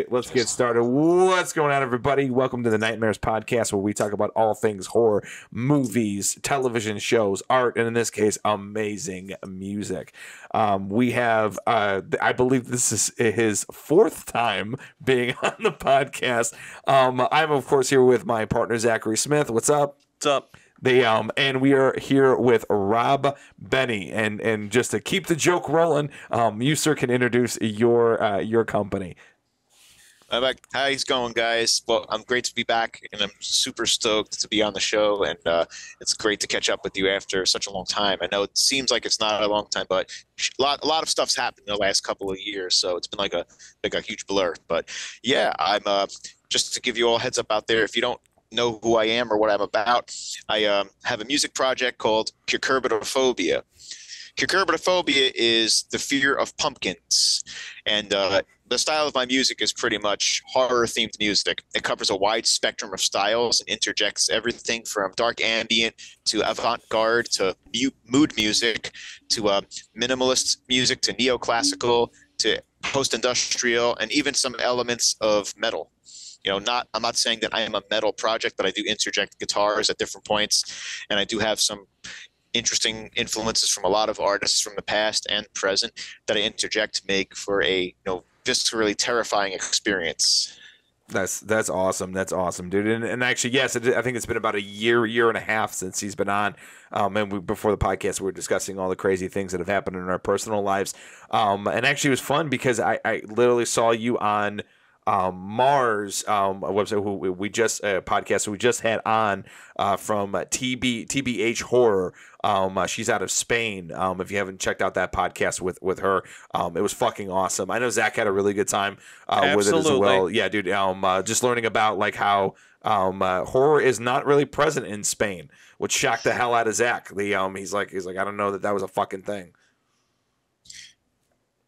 Let's get started. What's going on, everybody? Welcome to the Nightmares Podcast, where we talk about all things horror, movies, television shows, art, and in this case, amazing music. We have, I believe this is his fourth time being on the podcast. I'm, of course, here with my partner, Zachary Smith. What's up? What's up? And we are here with Rob Benny, and just to keep the joke rolling, you sir can introduce your company. How he's going, guys? Well, I'm great to be back, and I'm super stoked to be on the show, and it's great to catch up with you after such a long time. I know it seems like it's not a long time, but a lot of stuff's happened in the last couple of years, so it's been like a huge blur. But yeah, I'm just to give you all a heads up out there, if you don't know who I am or what I'm about, I have a music project called Cucurbitophobia. Cucurbitophobia is the fear of pumpkins, and the style of my music is pretty much horror-themed music. It covers a wide spectrum of styles and interjects everything from dark ambient to avant-garde to mood music to minimalist music to neoclassical to post-industrial and even some elements of metal. You know, I'm not saying that I am a metal project, but I do interject guitars at different points, and I do have some interesting influences from a lot of artists from the past and present that I interject to make for a viscerally terrifying experience. That's awesome. That's awesome, dude. And actually, yes, I think it's been about a year and a half since he's been on. And before the podcast, we were discussing all the crazy things that have happened in our personal lives. And actually, it was fun because I literally saw you on Mars, a website who we just podcast we just had on from TBH Horror. She's out of Spain. If you haven't checked out that podcast with her, it was fucking awesome. I know Zach had a really good time with it as well. Yeah, dude. Just learning about like how horror is not really present in Spain, which shocked the hell out of Zach. He's like I don't know that was a fucking thing.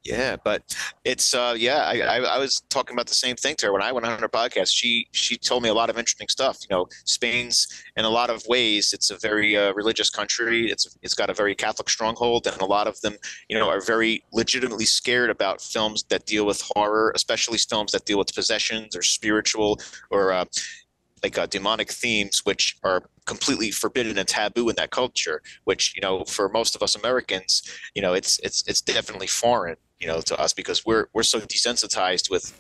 Yeah, but it's I was talking about the same thing to her when I went on her podcast. She told me a lot of interesting stuff. Spain's in a lot of ways it's a very religious country. It's got a very Catholic stronghold, and a lot of them are very legitimately scared about films that deal with horror, especially films that deal with possessions or spiritual or demonic themes, which are completely forbidden and taboo in that culture. Which for most of us Americans, it's definitely foreign. To us because we're so desensitized with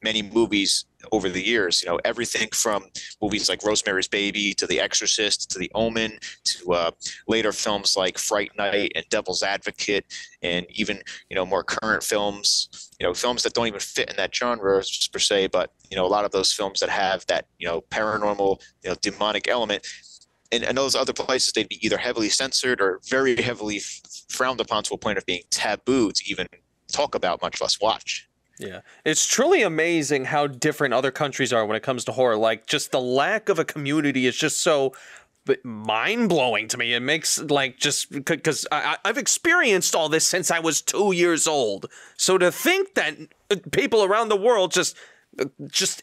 many movies over the years. Everything from movies like Rosemary's Baby to The Exorcist to The Omen to later films like Fright Night and Devil's Advocate, and even more current films. Films that don't even fit in that genre per se, but a lot of those films that have that paranormal demonic element. And those other places, they'd be either heavily censored or very heavily frowned upon to a point of being taboo to even talk about, much less watch. Yeah, it's truly amazing how different other countries are when it comes to horror. Like, just the lack of a community is just so mind-blowing to me. It makes, just because I've experienced all this since I was 2 years old. So to think that people around the world just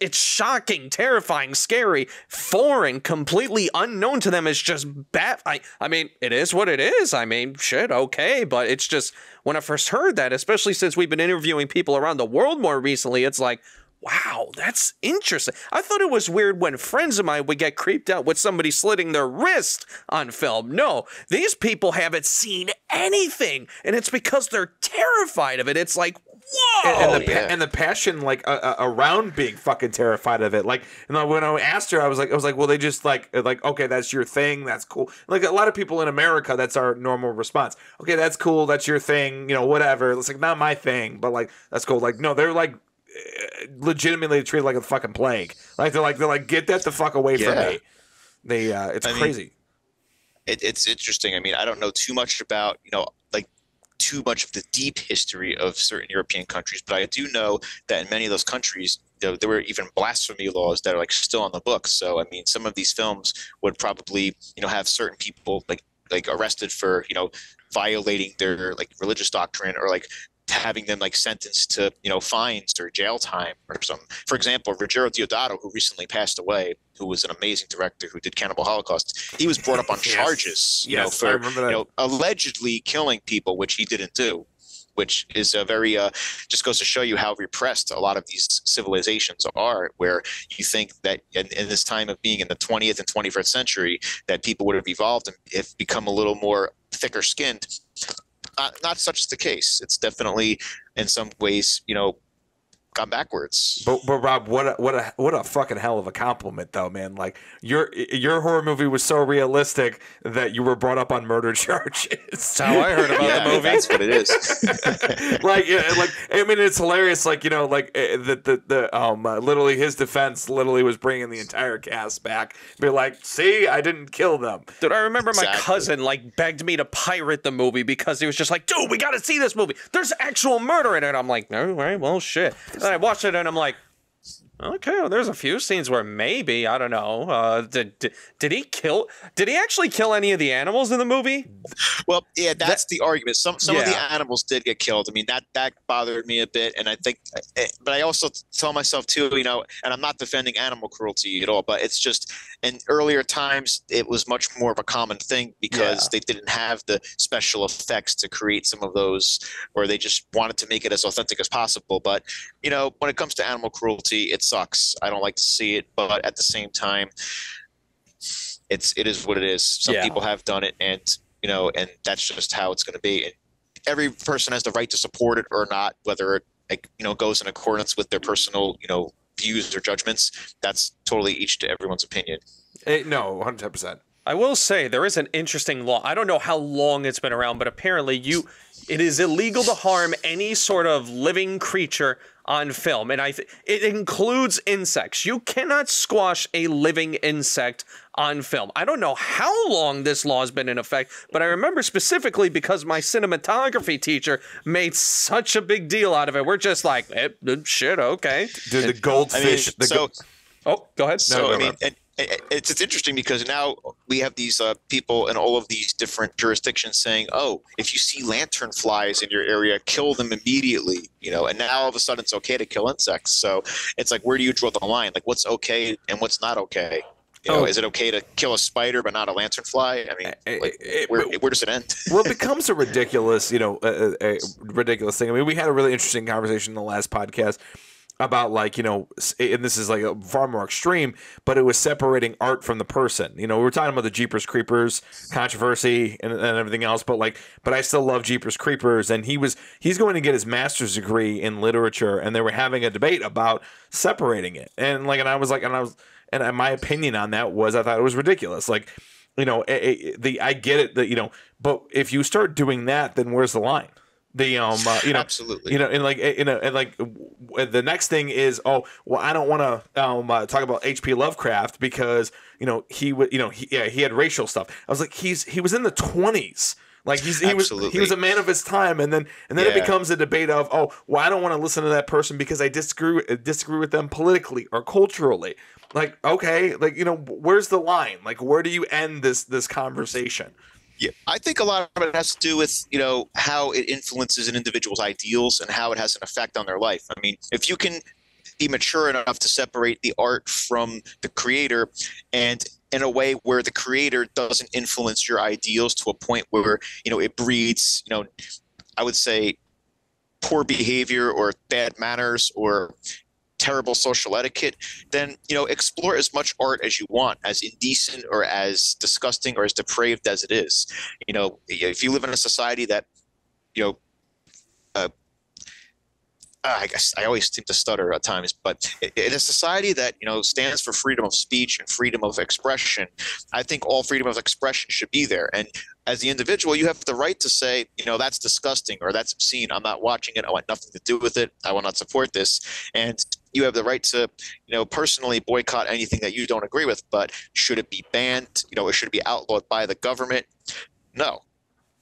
it's shocking, terrifying, scary, foreign, completely unknown to them is just bad. I mean, it is what it is. I mean, shit, okay, but it's just, when I first heard that, especially since we've been interviewing people around the world more recently, it's like, wow, that's interesting. I thought it was weird when friends of mine would get creeped out with somebody slitting their wrist on film. No, these people haven't seen anything, and it's because they're terrified of it. It's like, whoa! And the passion around being fucking terrified of it. Like, and when I asked her, I was like, well, they just like okay, that's your thing, that's cool. Like a lot of people in America, that's our normal response. Okay, that's cool, that's your thing, whatever. It's like not my thing, but like that's cool. Like no, they're like legitimately treated like a fucking plague. Like they're like get that the fuck away from me. It's crazy. It's interesting. I mean, I don't know too much about too much of the deep history of certain European countries, but I do know that in many of those countries, there were even blasphemy laws that are still on the books. So, I mean, some of these films would probably, have certain people like arrested for, violating their religious doctrine or having them sentenced to fines or jail time or something. For example, Ruggero Deodato, who recently passed away, who was an amazing director who did Cannibal Holocaust, he was brought up on charges, for allegedly killing people, which he didn't do, which is a very just goes to show you how repressed a lot of these civilizations are, where you think that in this time of being in the 20th and 21st century that people would have evolved and have become a little more thicker skinned. Not such the case. It's definitely in some ways, gone backwards. But Rob, what a fucking hell of a compliment, though, man. Like your horror movie was so realistic that you were brought up on murder charges. That's how I heard about the movie. That's what it is. I mean, it's hilarious. Like, literally his defense literally was bringing the entire cast back. Be like, see, I didn't kill them. Dude, I remember my cousin begged me to pirate the movie because he was just like, dude, we got to see this movie. There's actual murder in it. I'm like, all right, well, shit. And I watched it and I'm like, okay, well, there's a few scenes where maybe, I don't know, did he actually kill any of the animals in the movie? Well, yeah, that's the argument. Some of the animals did get killed. I mean, that bothered me a bit, and I think, but I also tell myself too, and I'm not defending animal cruelty at all, but it's just in earlier times it was much more of a common thing because they didn't have the special effects to create some of those, or they just wanted to make it as authentic as possible. But when it comes to animal cruelty, it sucks. I don't like to see it, but at the same time, it is what it is. Some people have done it, and and that's just how it's going to be. And every person has the right to support it or not, whether it goes in accordance with their personal views or judgments. That's totally each to everyone's opinion. No, 110%. I will say there is an interesting law. I don't know how long it's been around, but apparently it is illegal to harm any sort of living creature on film, and it includes insects. You cannot squash a living insect on film. I don't know how long this law has been in effect, but I remember specifically because my cinematography teacher made such a big deal out of it. We're just like, shit, okay. Dude, the goldfish. Oh, go ahead. It's interesting because now we have these people in all of these different jurisdictions saying, oh, if you see lantern flies in your area, kill them immediately, and now all of a sudden it's okay to kill insects. So it's like, where do you draw the line? Like, what's okay and what's not okay? Is it okay to kill a spider but not a lanternfly? I mean, where does it end? Well, it becomes a ridiculous, a ridiculous thing. I mean, we had a really interesting conversation in the last podcast about and this is far more extreme, but it was separating art from the person. We were talking about the Jeepers Creepers controversy and everything else, but I still love Jeepers Creepers, and he's going to get his master's degree in literature, and they were having a debate about separating it, and my opinion on that was I thought it was ridiculous. I get it that but if you start doing that, then where's the line? Absolutely. The next thing is, I don't want to talk about H.P. Lovecraft because he had racial stuff. I was like, he was in the 20s. Like he was a man of his time, and then it becomes a debate of, I don't want to listen to that person because I disagree with them politically or culturally. Like, okay, where's the line? Like, where do you end this conversation? Yeah, I think a lot of it has to do with, how it influences an individual's ideals and how it has an effect on their life. I mean, if you can be mature enough to separate the art from the creator, and in a way where the creator doesn't influence your ideals to a point where, it breeds, I would say poor behavior or bad manners or terrible social etiquette, then explore as much art as you want, as indecent or as disgusting or as depraved as it is. If you live in a society that I guess I always seem to stutter at times, but in a society that stands for freedom of speech and freedom of expression, I think all freedom of expression should be there. And as the individual, you have the right to say, that's disgusting or that's obscene. I'm not watching it. I want nothing to do with it. I will not support this. And you have the right to, personally boycott anything that you don't agree with. But should it be banned? It should be outlawed by the government? No,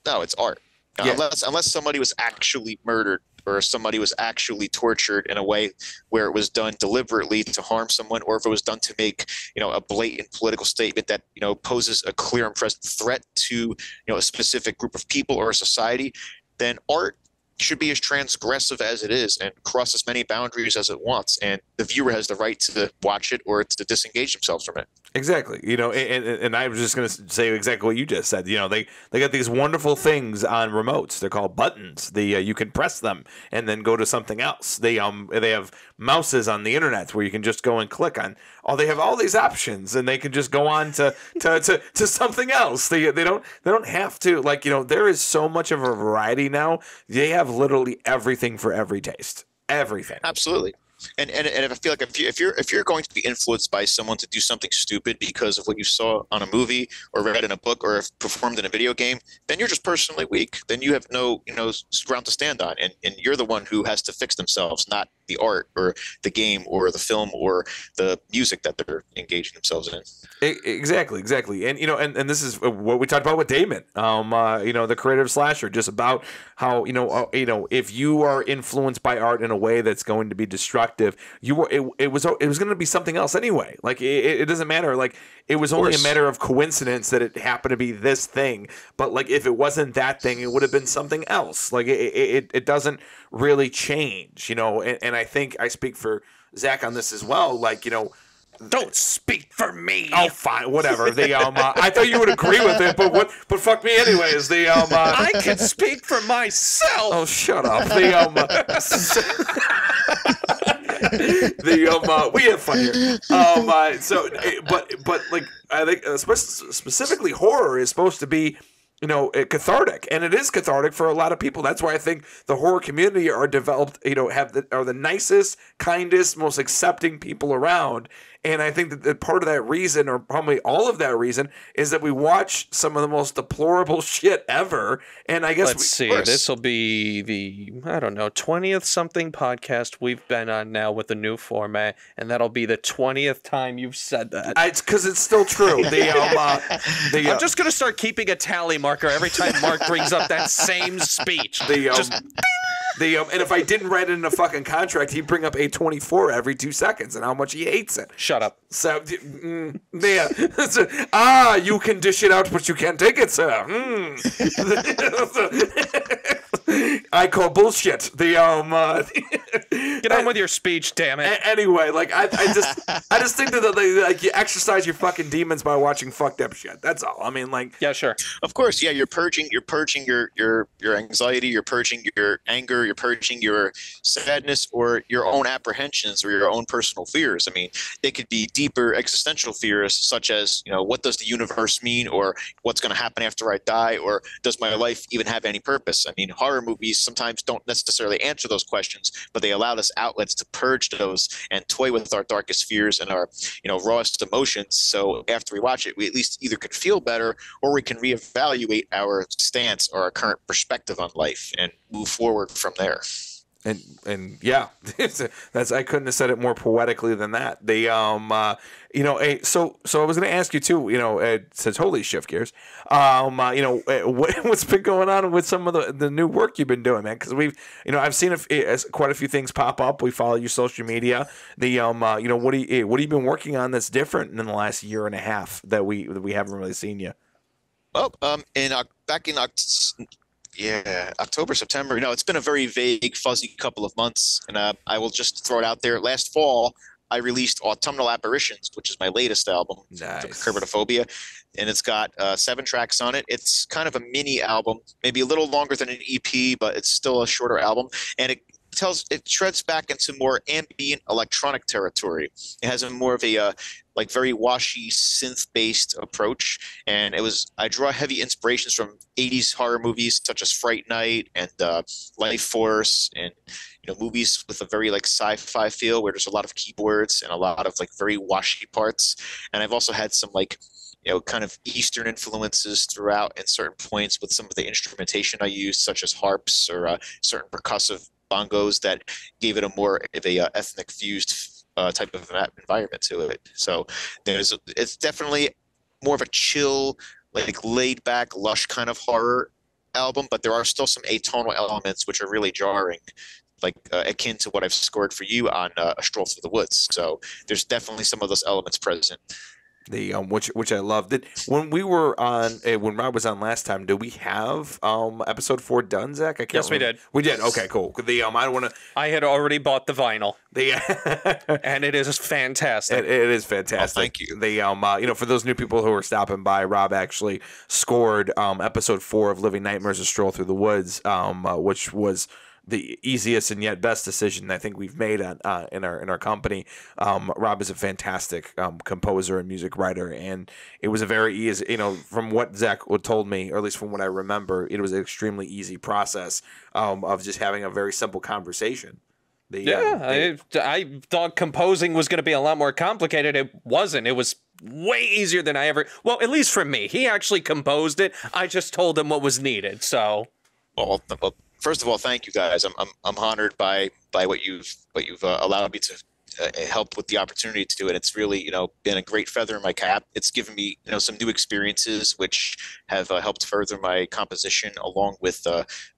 it's art. Yeah. Unless somebody was actually murdered or somebody was actually tortured in a way where it was done deliberately to harm someone, or if it was done to make, a blatant political statement that, poses a clear and present threat to, a specific group of people or a society, then art should be as transgressive as it is and cross as many boundaries as it wants. And the viewer has the right to watch it or to disengage themselves from it. Exactly. And I was just going to say exactly what you just said. They got these wonderful things on remotes. They're called buttons. You can press them and then go to something else. They have mouses on the internet where you can just go and click on. Oh, they have all these options, and they can just go on to something else. They don't have to, there is so much of a variety now. They have literally everything for every taste. Everything. Absolutely. And I feel like if you're going to be influenced by someone to do something stupid because of what you saw on a movie or read in a book or performed in a video game, then you're just personally weak. Then you have no ground to stand on, and you're the one who has to fix themselves, not the art or the game or the film or the music that they're engaging themselves in. Exactly, and and this is what we talked about with Damon, the creative slasher, just about how if you are influenced by art in a way that's going to be destructive, it was going to be something else anyway. Like it doesn't matter. Like it was only a matter of coincidence that it happened to be this thing. But like if it wasn't that thing, it would have been something else. Like it doesn't really change, And I think I speak for Zach on this as well. Like Don't speak for me. Oh, fine, whatever. I thought you would agree with it, but fuck me anyways. I can speak for myself. Oh, shut up. We have fun here. But like I think specifically horror is supposed to be cathartic, and it is cathartic for a lot of people. That's why I think the horror community are developed, are the nicest, kindest, most accepting people around. And I think that part of that reason, or probably all of that reason, is that we watch some of the most deplorable shit ever. And I guess this will be the 20th something podcast we've been on now with the new format, and that'll be the 20th time you've said that. It's because it's still true. I'm just gonna start keeping a tally marker every time Mark brings up that same speech. And if I didn't write it in a fucking contract, he'd bring up A24 every 2 seconds and how much he hates it. Shut up. So, you can dish it out, but you can't take it, sir. I call bullshit. Get on with your speech, damn it. Anyway, like I just think that you exercise your fucking demons by watching fucked up shit. That's all. I mean, like, yeah, sure. Of course, yeah. You're purging your anxiety. You're purging your anger. You're purging your sadness or your own apprehensions or your own personal fears. I mean, they could be deeper existential fears, such as what does the universe mean, or what's going to happen after I die, or does my life even have any purpose? I mean, horror movies sometimes don't necessarily answer those questions, but they allow us outlets to purge those and toy with our darkest fears and our rawest emotions. So after we watch it, we at least either could feel better, or we can reevaluate our stance or our current perspective on life and move forward from there. And yeah, that's I couldn't have said it more poetically than that. So I was going to ask you too. Since holy shift gears, what's been going on with some of the new work you've been doing, man? Because I've seen quite a few things pop up. We follow your social media. What have you been working on that's different in the last year and a half that we haven't really seen you? Well, back in October, September. It's been a very vague, fuzzy couple of months, and I will just throw it out there. Last fall, I released Autumnal Apparitions, which is my latest album, nice. Cucurbitophobia, and it's got 7 tracks on it. It's kind of a mini album, maybe a little longer than an EP, but it's still a shorter album, and it shreds back into more ambient electronic territory. It has a more of a very washy synth-based approach, and I draw heavy inspirations from 80s horror movies such as Fright Night and Life Force, and movies with a very sci-fi feel where there's a lot of keyboards and a lot of very washy parts. And I've also had some kind of Eastern influences throughout at certain points with some of the instrumentation I used, such as harps or certain percussive bongos that gave it a more of a ethnic fused type of environment to it. So it's definitely more of a chill, laid back, lush kind of horror album, but there are still some atonal elements which are really jarring, akin to what I've scored for you on A Stroll Through the Woods. So there's definitely some of those elements present. The which I loved. Did when we were on when Rob was on last time, did we have episode 4 done, Zach? I can't Yes, we remember. did. We did. Okay, cool. The I don't want to. I had already bought the vinyl, The and it is fantastic. it is fantastic. Oh, thank you. The for those new people who are stopping by, Rob actually scored episode 4 of Living Nightmares: A Stroll Through the Woods, which was the easiest and yet best decision I think we've made in our company. Rob is a fantastic composer and music writer, and it was a very easy, from what Zach told me, or at least from what I remember, it was an extremely easy process of just having a very simple conversation. I thought composing was going to be a lot more complicated. It wasn't. It was way easier than I ever. Well, at least for me, he actually composed it. I just told him what was needed. So, Well, first of all, thank you guys. I'm honored by what you've allowed me to help with the opportunity to do it. It's really been a great feather in my cap. It's given me some new experiences which have helped further my composition along with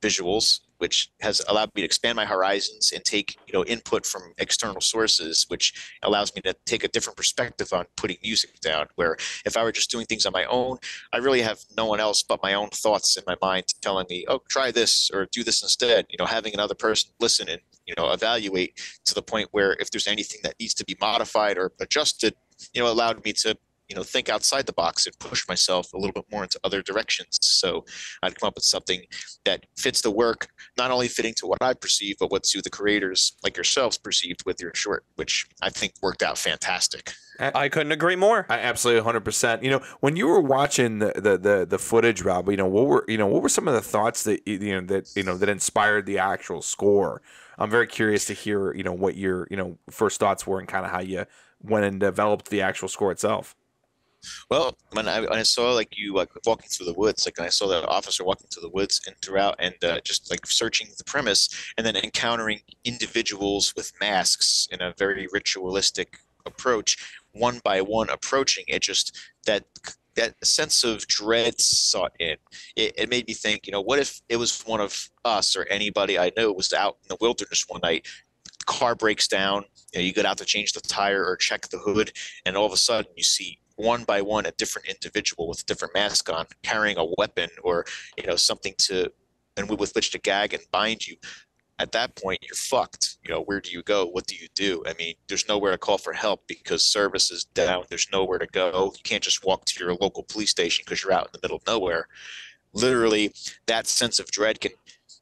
visuals, which has allowed me to expand my horizons and take input from external sources, which allows me to take a different perspective on putting music down. Where if I were just doing things on my own, I really have no one else but my own thoughts in my mind telling me, oh, try this or do this instead. Having another person listen and evaluate to the point where if there's anything that needs to be modified or adjusted, allowed me to think outside the box and push myself a little bit more into other directions. So I'd come up with something that fits the work, not only fitting to what I perceive, but what the creators like yourselves perceived with your short, which I think worked out fantastic. I couldn't agree more. I absolutely 100%. When you were watching the footage, Rob, what were some of the thoughts that that inspired the actual score? I'm very curious to hear what your first thoughts were and kind of how you went and developed the actual score itself. Well, when I saw you walking through the woods, and I saw the officer walking through the woods and throughout, and just searching the premise, and then encountering individuals with masks in a very ritualistic approach, one by one approaching it, just that sense of dread sought in. It made me think, what if it was one of us or anybody I know was out in the wilderness one night, car breaks down, you get out to change the tire or check the hood, and all of a sudden you see one by one a different individual with a different mask on, carrying a weapon or something with which to gag and bind you. At that point, you're fucked. Where do you go? What do you do? I mean, there's nowhere to call for help because service is down. There's nowhere to go. You can't just walk to your local police station because you're out in the middle of nowhere. Literally, that sense of dread can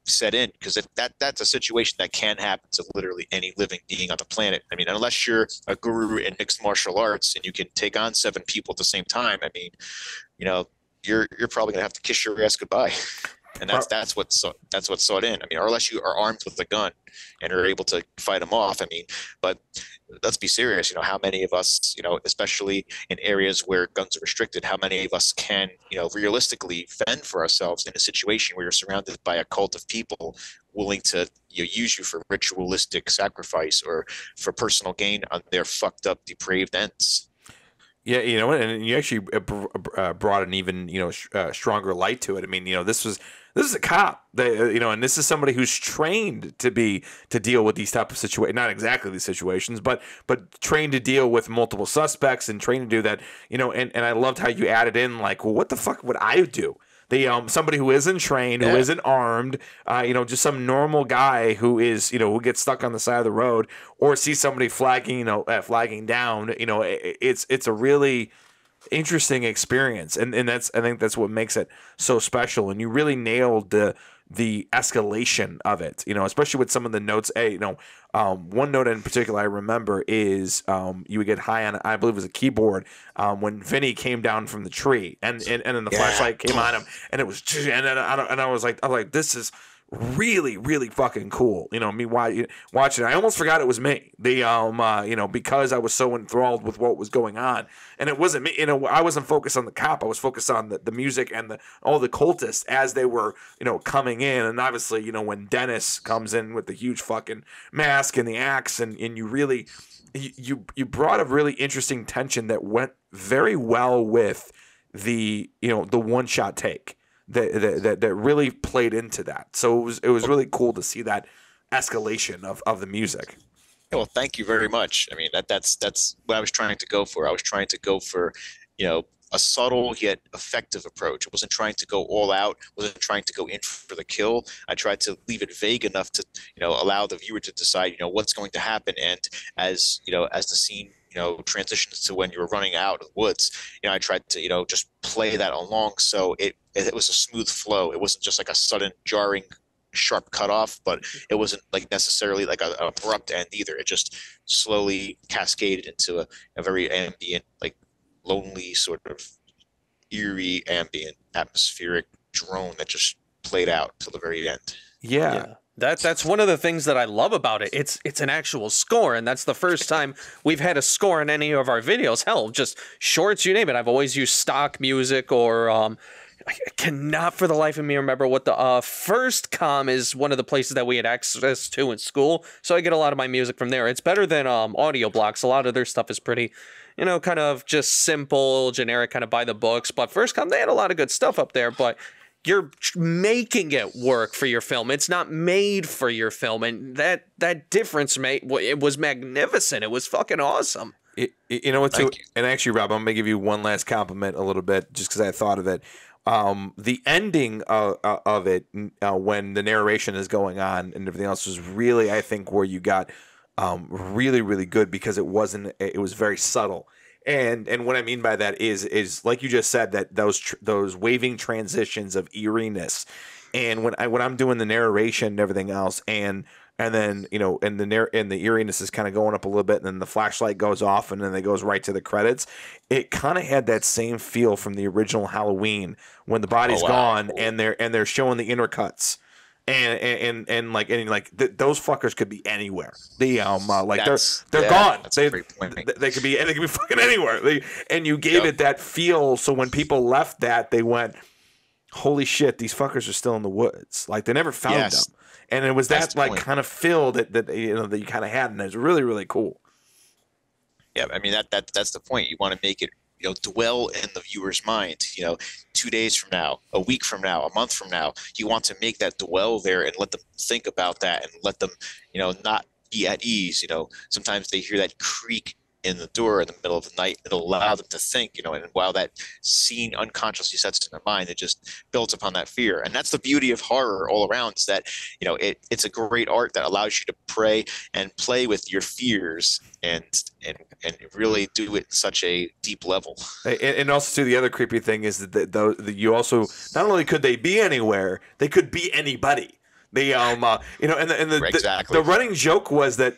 set in because that's a situation that can happen to literally any living being on the planet. I mean, unless you're a guru in mixed martial arts and you can take on 7 people at the same time, I mean, you're probably gonna have to kiss your ass goodbye. And that's what's sought in. I mean, or unless you are armed with a gun and are able to fight them off. I mean, but let's be serious. How many of us, especially in areas where guns are restricted, how many of us can, realistically fend for ourselves in a situation where you're surrounded by a cult of people willing to use you for ritualistic sacrifice or for personal gain on their fucked up, depraved ends? Yeah, and you actually brought an even stronger light to it. I mean, this is a cop, and this is somebody who's trained to deal with these type of situations. Not exactly these situations, but trained to deal with multiple suspects and trained to do that. And I loved how you added in well, what the fuck would I do? Somebody who isn't trained, who isn't armed, just some normal guy who is, who gets stuck on the side of the road or sees somebody flagging down, it's a really interesting experience. And I think that's what makes it so special. And you really nailed the escalation of it, especially with some of the notes. One note in particular I remember is you would get high on, I believe it was a keyboard, when Vinny came down from the tree and then the flashlight came on him and it was, and I was like, this is really, really fucking cool. Me watching it. I almost forgot it was me. Because I was so enthralled with what was going on. And it wasn't me. I wasn't focused on the cop. I was focused on the music and all the cultists as they were, coming in. And obviously, when Dennis comes in with the huge fucking mask and the axe and you really you brought a really interesting tension that went very well with the one shot take. That really played into that. So it was really cool to see that escalation of the music. Well, thank you very much. I mean, that's what I was trying to go for. I was trying to go for, a subtle yet effective approach. I wasn't trying to go all out. Wasn't trying to go in for the kill. I tried to leave it vague enough to, allow the viewer to decide, what's going to happen. And as the scene, transitions to when you were running out of the woods, I tried to, just play that along so it was a smooth flow. It wasn't just like a sudden jarring sharp cutoff, but it wasn't like necessarily like an abrupt end either. It just slowly cascaded into a very ambient, like lonely sort of eerie ambient atmospheric drone that just played out till the very end. Yeah. That's one of the things that I love about it. It's an actual score, and that's the first time we've had a score in any of our videos. Hell, just shorts, you name it. I've always used stock music or I cannot for the life of me remember what the First Com is one of the places that we had access to in school, so I get a lot of my music from there. It's better than Audio Blocks. A lot of their stuff is pretty, kind of just simple, generic, kind of by the books. But First Com, they had a lot of good stuff up there, but you're making it work for your film. It's not made for your film, and that difference, mate, it was magnificent. It was fucking awesome. You know what, too? And actually, Rob, I'm going to give you one last compliment a little bit just because I thought of it. The ending of it, when the narration is going on and everything else, was really, I think, where you got really, really good because it was very subtle. And what I mean by that is like you just said, that those waving transitions of eeriness, and when I'm doing the narration and everything else, and then and the eeriness is kind of going up a little bit, and then the flashlight goes off, and then it goes right to the credits. It kind of had that same feel from the original Halloween when the body's gone and they're showing the inner cuts. And those fuckers could be anywhere. They're gone. They could be fucking anywhere. And you gave it that feel. So when people left they went, "Holy shit, these fuckers are still in the woods." Like they never found them. And it was that like kind of feel that you kind of had, and it was really, really cool. Yeah, I mean that's the point. You want to make it dwell in the viewer's mind. 2 days from now, a week from now, a month from now, you want to make that dwell there and let them think about that and let them, not be at ease. Sometimes they hear that creak in the door in the middle of the night. It'll allow them to think, and while that scene unconsciously sets in their mind, it just builds upon that fear. And that's the beauty of horror all around, is that, it's a great art that allows you to pray and play with your fears and really do it at such a deep level. And also, too, the other creepy thing is that you also, not only could they be anywhere, they could be anybody. The the running joke was that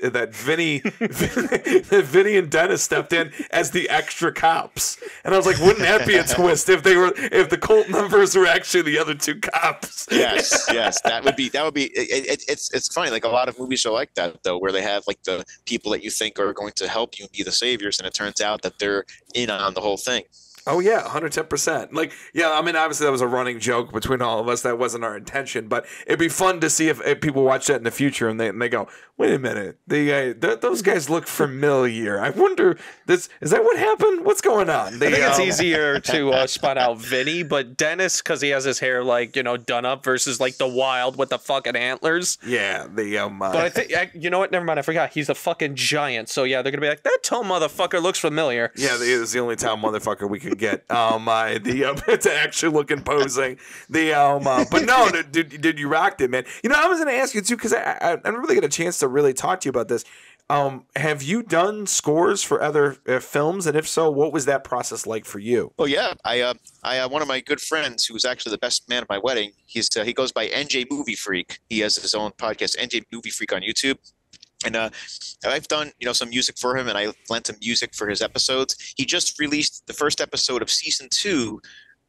Vinny and Dennis stepped in as the extra cops, and I was like, wouldn't that be a twist if the cult members were actually the other two cops? Yes, that would be. It's funny. Like a lot of movies are like that though, where they have like the people that you think are going to help you and be the saviors, and it turns out that they're in on the whole thing. Oh yeah, 110%. Like, yeah, I mean, obviously that was a running joke between all of us. That wasn't our intention, but it'd be fun to see if people watch that in the future and they go, "Wait a minute, those guys look familiar. I wonder, is that what happened? What's going on?" I think it's easier to spot out Vinny, but Dennis, because he has his hair like done up versus like the Wild with the fucking antlers. Yeah, But I think you know what? Never mind. I forgot. He's a fucking giant. So yeah, they're gonna be like, that tall motherfucker looks familiar. Yeah, it was the only tall motherfucker we could get to actually look imposing. But no, dude, you rocked it, man. I was gonna ask you too, because I didn't really get a chance to really talk to you about this. Have you done scores for other films, and if so, what was that process like for you? Well, yeah, I one of my good friends who was actually the best man at my wedding. He goes by NJ Movie Freak. He has his own podcast, NJ Movie Freak, on YouTube. And I've done, some music for him, and I lent him music for his episodes. He just released the first episode of season 2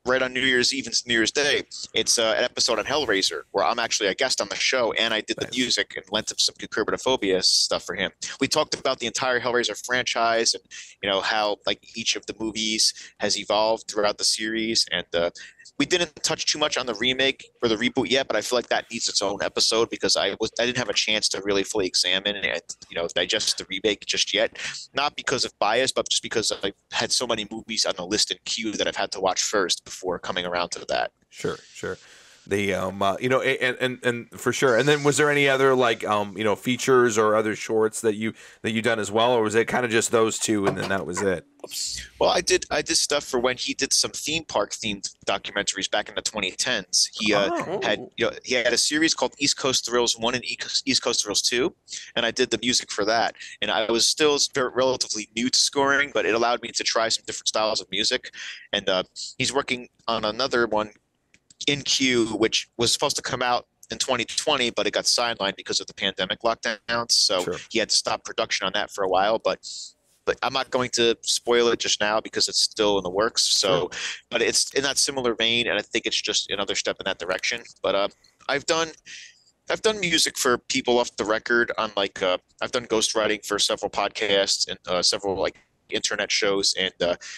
right on New Year's Eve and New Year's Day. It's an episode on Hellraiser, where I'm actually a guest on the show, and I did the music and lent him some Cucurbitophobia stuff for him. We talked about the entire Hellraiser franchise and, how like each of the movies has evolved throughout the series. And we didn't touch too much on the remake or the reboot yet, but I feel like that needs its own episode because I didn't have a chance to really fully examine and digest the remake just yet. Not because of bias, but just because I had so many movies on the list and queue that I've had to watch first before coming around to that. Sure. And for sure. And then was there any other like features or other shorts that you done as well, or was it kind of just those two and then that was it? Well, I did stuff for when he did some theme park themed documentaries back in the 2010s. He had a series called East Coast Thrills 1 and East Coast Thrills 2, and I did the music for that. And I was still very relatively new to scoring, but it allowed me to try some different styles of music. And he's working on another one in queue, which was supposed to come out in 2020, but it got sidelined because of the pandemic lockdowns. So Sure. he had to stop production on that for a while, but I'm not going to spoil it just now because it's still in the works. So, but it's in that similar vein, and I think it's just another step in that direction. But I've done music for people off the record on I've done ghostwriting for several podcasts and several like internet shows and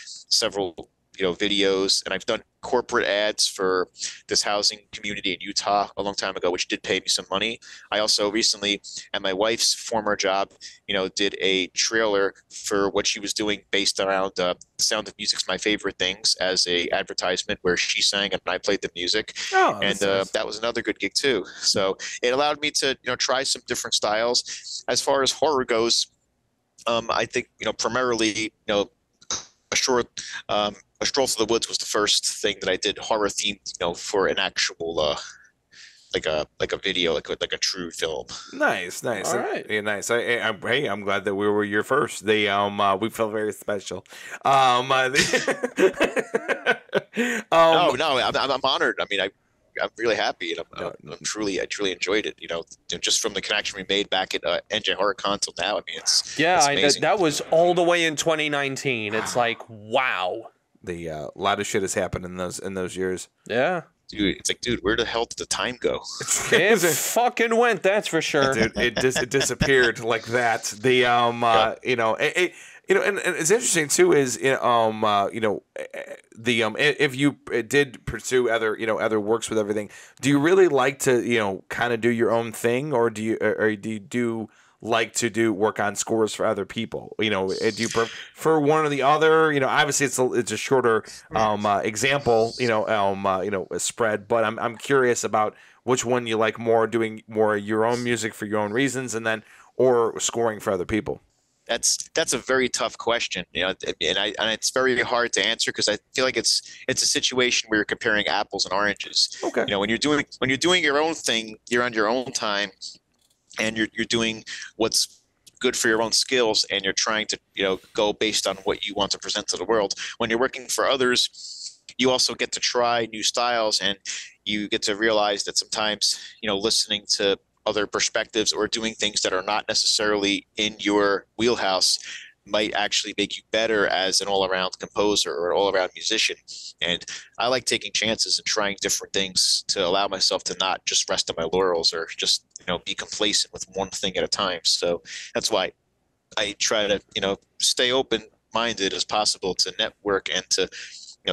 several videos, and I've done corporate ads for this housing community in Utah a long time ago, which did pay me some money. I also recently, at my wife's former job, did a trailer for what she was doing based around Sound of Music's My Favorite Things as a advertisement where she sang and I played the music. And nice. that was another good gig too. So it allowed me to try some different styles. As far as horror goes, I think primarily a short A Stroll Through the Woods was the first thing that I did horror themed, for an actual like a video, like a true film. Nice. All right. Yeah, nice. Hey, I'm glad that we were your first. We felt very special. No, I'm honored. I mean, I'm really happy, and I truly enjoyed it. Just from the connection we made back at NJ HorrorCon till now. I mean, it's amazing. that was all the way in 2019. It's like, wow. A lot of shit has happened in those years. Yeah. Dude, it's like, where the hell did the time go? It fucking went, that's for sure. Dude, it disappeared like that. And it's interesting too is if you did pursue other works with everything, do you really like to kind of do your own thing, or do you like to do work on scores for other people? Do you prefer one or the other? Obviously it's a shorter example, a spread, but I'm curious about which one you like more, doing more your own music for your own reasons, and then or scoring for other people. That's a very tough question, and it's very hard to answer because I feel like it's a situation where you're comparing apples and oranges. Okay. When you're doing your own thing, you're on your own time, and you're doing what's good for your own skills, and you're trying to go based on what you want to present to the world. When you're working for others, you also get to try new styles, and you get to realize that sometimes listening to other perspectives or doing things that are not necessarily in your wheelhouse might actually make you better as an all-around composer or an all-around musician. And I like taking chances and trying different things to allow myself to not just rest on my laurels or just be complacent with one thing at a time. So that's why I try to stay open-minded as possible to network and to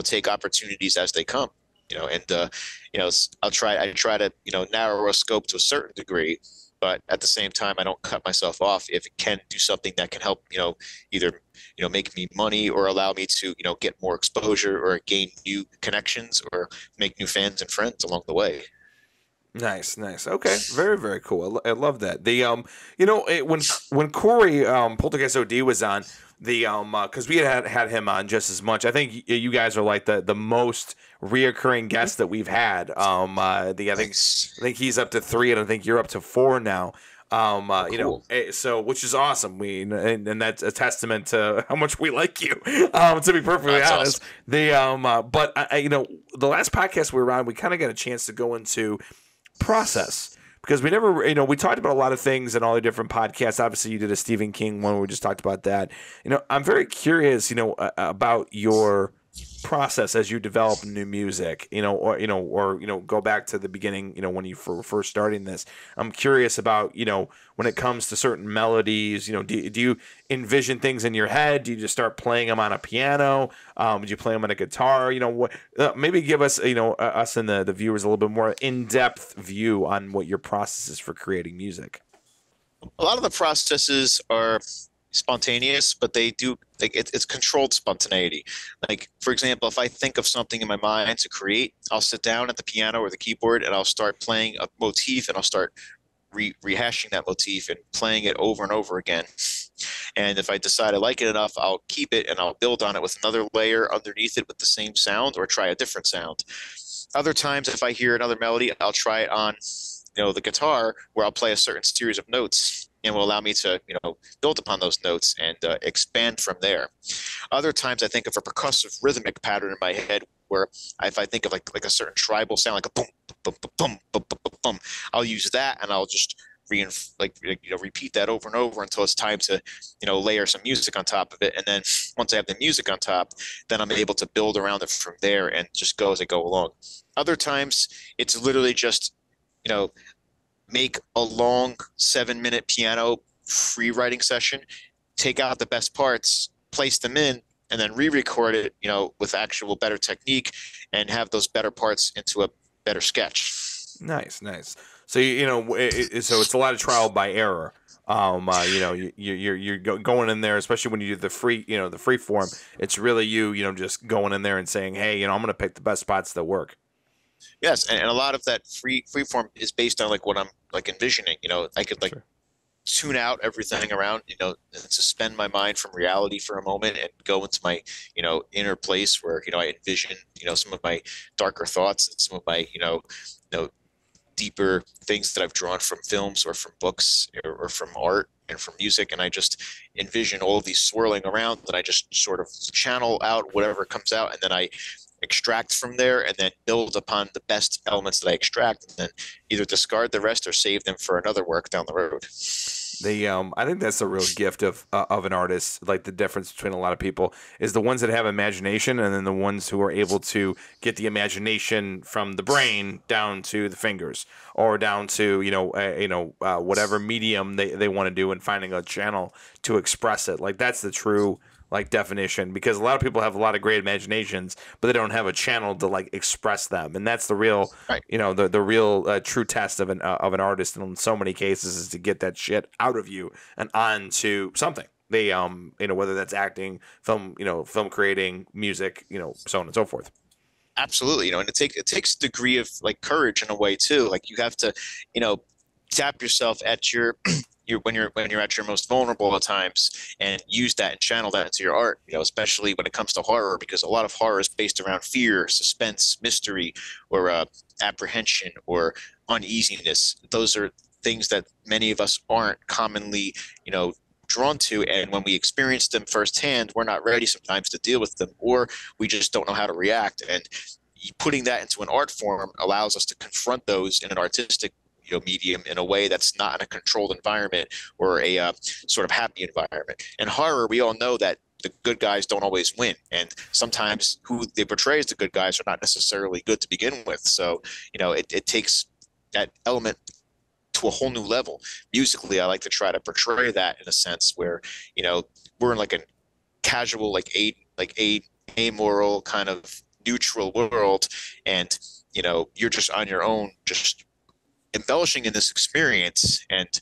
take opportunities as they come. I try to narrow a scope to a certain degree, but at the same time, I don't cut myself off if it can do something that can help, either make me money or allow me to get more exposure or gain new connections or make new fans and friends along the way. Nice. Okay, very, very cool. I love that. When Corey Poltergeist OD was on because we had him on just as much. I think you guys are like the most reoccurring guests that we've had. I think he's up to 3, and I think you're up to 4 now. Cool. So which is awesome. And that's a testament to how much we like you. To be perfectly honest, awesome. But the last podcast we were on, we kind of got a chance to go into process. Because we never, we talked about a lot of things in all the different podcasts. Obviously, you did a Stephen King one where we just talked about that. I'm very curious, about your process as you develop new music, or go back to the beginning, when you were first starting this. I'm curious about, when it comes to certain melodies, do you envision things in your head? Do you just start playing them on a piano? Do you play them on a guitar? Maybe give us, us and the viewers a little bit more in-depth view on what your process is for creating music. A lot of the processes are spontaneous, but they do like it's controlled spontaneity. Like, for example, if I think of something in my mind to create, I'll sit down at the piano or the keyboard and I'll start playing a motif, and I'll start rehashing that motif and playing it over and over again. And if I decide I like it enough, I'll keep it and I'll build on it with another layer underneath it with the same sound, or try a different sound. Other times, if I hear another melody, I'll try it on, the guitar, where I'll play a certain series of notes, and will allow me to, build upon those notes and expand from there. Other times, I think of a percussive rhythmic pattern in my head, where if I think of like a certain tribal sound, like a boom, boom, boom, boom, boom, boom, boom, I'll use that, and I'll just repeat that over and over until it's time to, layer some music on top of it. And then once I have the music on top, then I'm able to build around it from there and just go as I go along. Other times, it's literally just, make a long 7-minute piano free writing session, take out the best parts, place them in, and then re-record it, with actual better technique, and have those better parts into a better sketch. Nice. So so it's a lot of trial by error. You're going in there, especially when you do the free form. It's really just going in there and saying, hey, I'm going to pick the best spots that work. Yes, and a lot of that free form is based on like what I'm like envisioning. I could like tune out everything around, and suspend my mind from reality for a moment and go into my, inner place where, I envision, some of my darker thoughts and some of my, deeper things that I've drawn from films or from books or from art and from music. And I just envision all of these swirling around, and I just sort of channel out whatever comes out, and then I extract from there, and then build upon the best elements that I extract, and then either discard the rest or save them for another work down the road. I think that's the real gift of an artist. Like, the difference between a lot of people is the ones that have imagination, and then the ones who are able to get the imagination from the brain down to the fingers, or down to whatever medium they want to do, and finding a channel to express it. Like, that's the true definition, because a lot of people have a lot of great imaginations, but they don't have a channel to express them, and that's the real right. The real true test of an artist in so many cases, is to get that shit out of you and onto something. They whether that's acting, film creating, music, so on and so forth. Absolutely, and it takes a degree of courage in a way too. Like, you have to tap yourself at your when you're at your most vulnerable at times, and use that and channel that into your art, especially when it comes to horror, because a lot of horror is based around fear, suspense, mystery, or apprehension, or uneasiness. Those are things that many of us aren't commonly drawn to, and when we experience them firsthand, we're not ready sometimes to deal with them, or we just don't know how to react. And putting that into an art form allows us to confront those in an artistic medium in a way that's not in a controlled environment, or a sort of happy environment. In horror, we all know that the good guys don't always win, and sometimes who they portray as the good guys are not necessarily good to begin with. So it takes that element to a whole new level. Musically, I like to try to portray that in a sense where we're in a casual, amoral kind of neutral world, and you're just on your own, just embellishing in this experience, and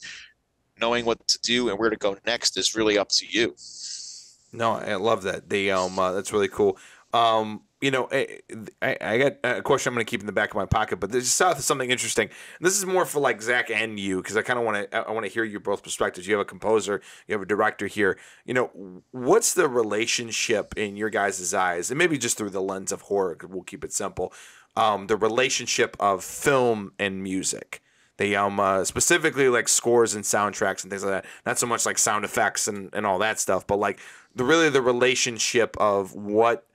knowing what to do and where to go next is really up to you. No, I love that. That's really cool. I got a question I'm going to keep in the back of my pocket, but there's something interesting. This is more for Zach and you, because I kind of want to hear your both perspectives. You have a composer, you have a director here. What's the relationship in your guys' eyes, and maybe just through the lens of horror? We'll keep it simple. The relationship of film and music. They specifically scores and soundtracks and things like that. Not so much sound effects and all that stuff, but the relationship of what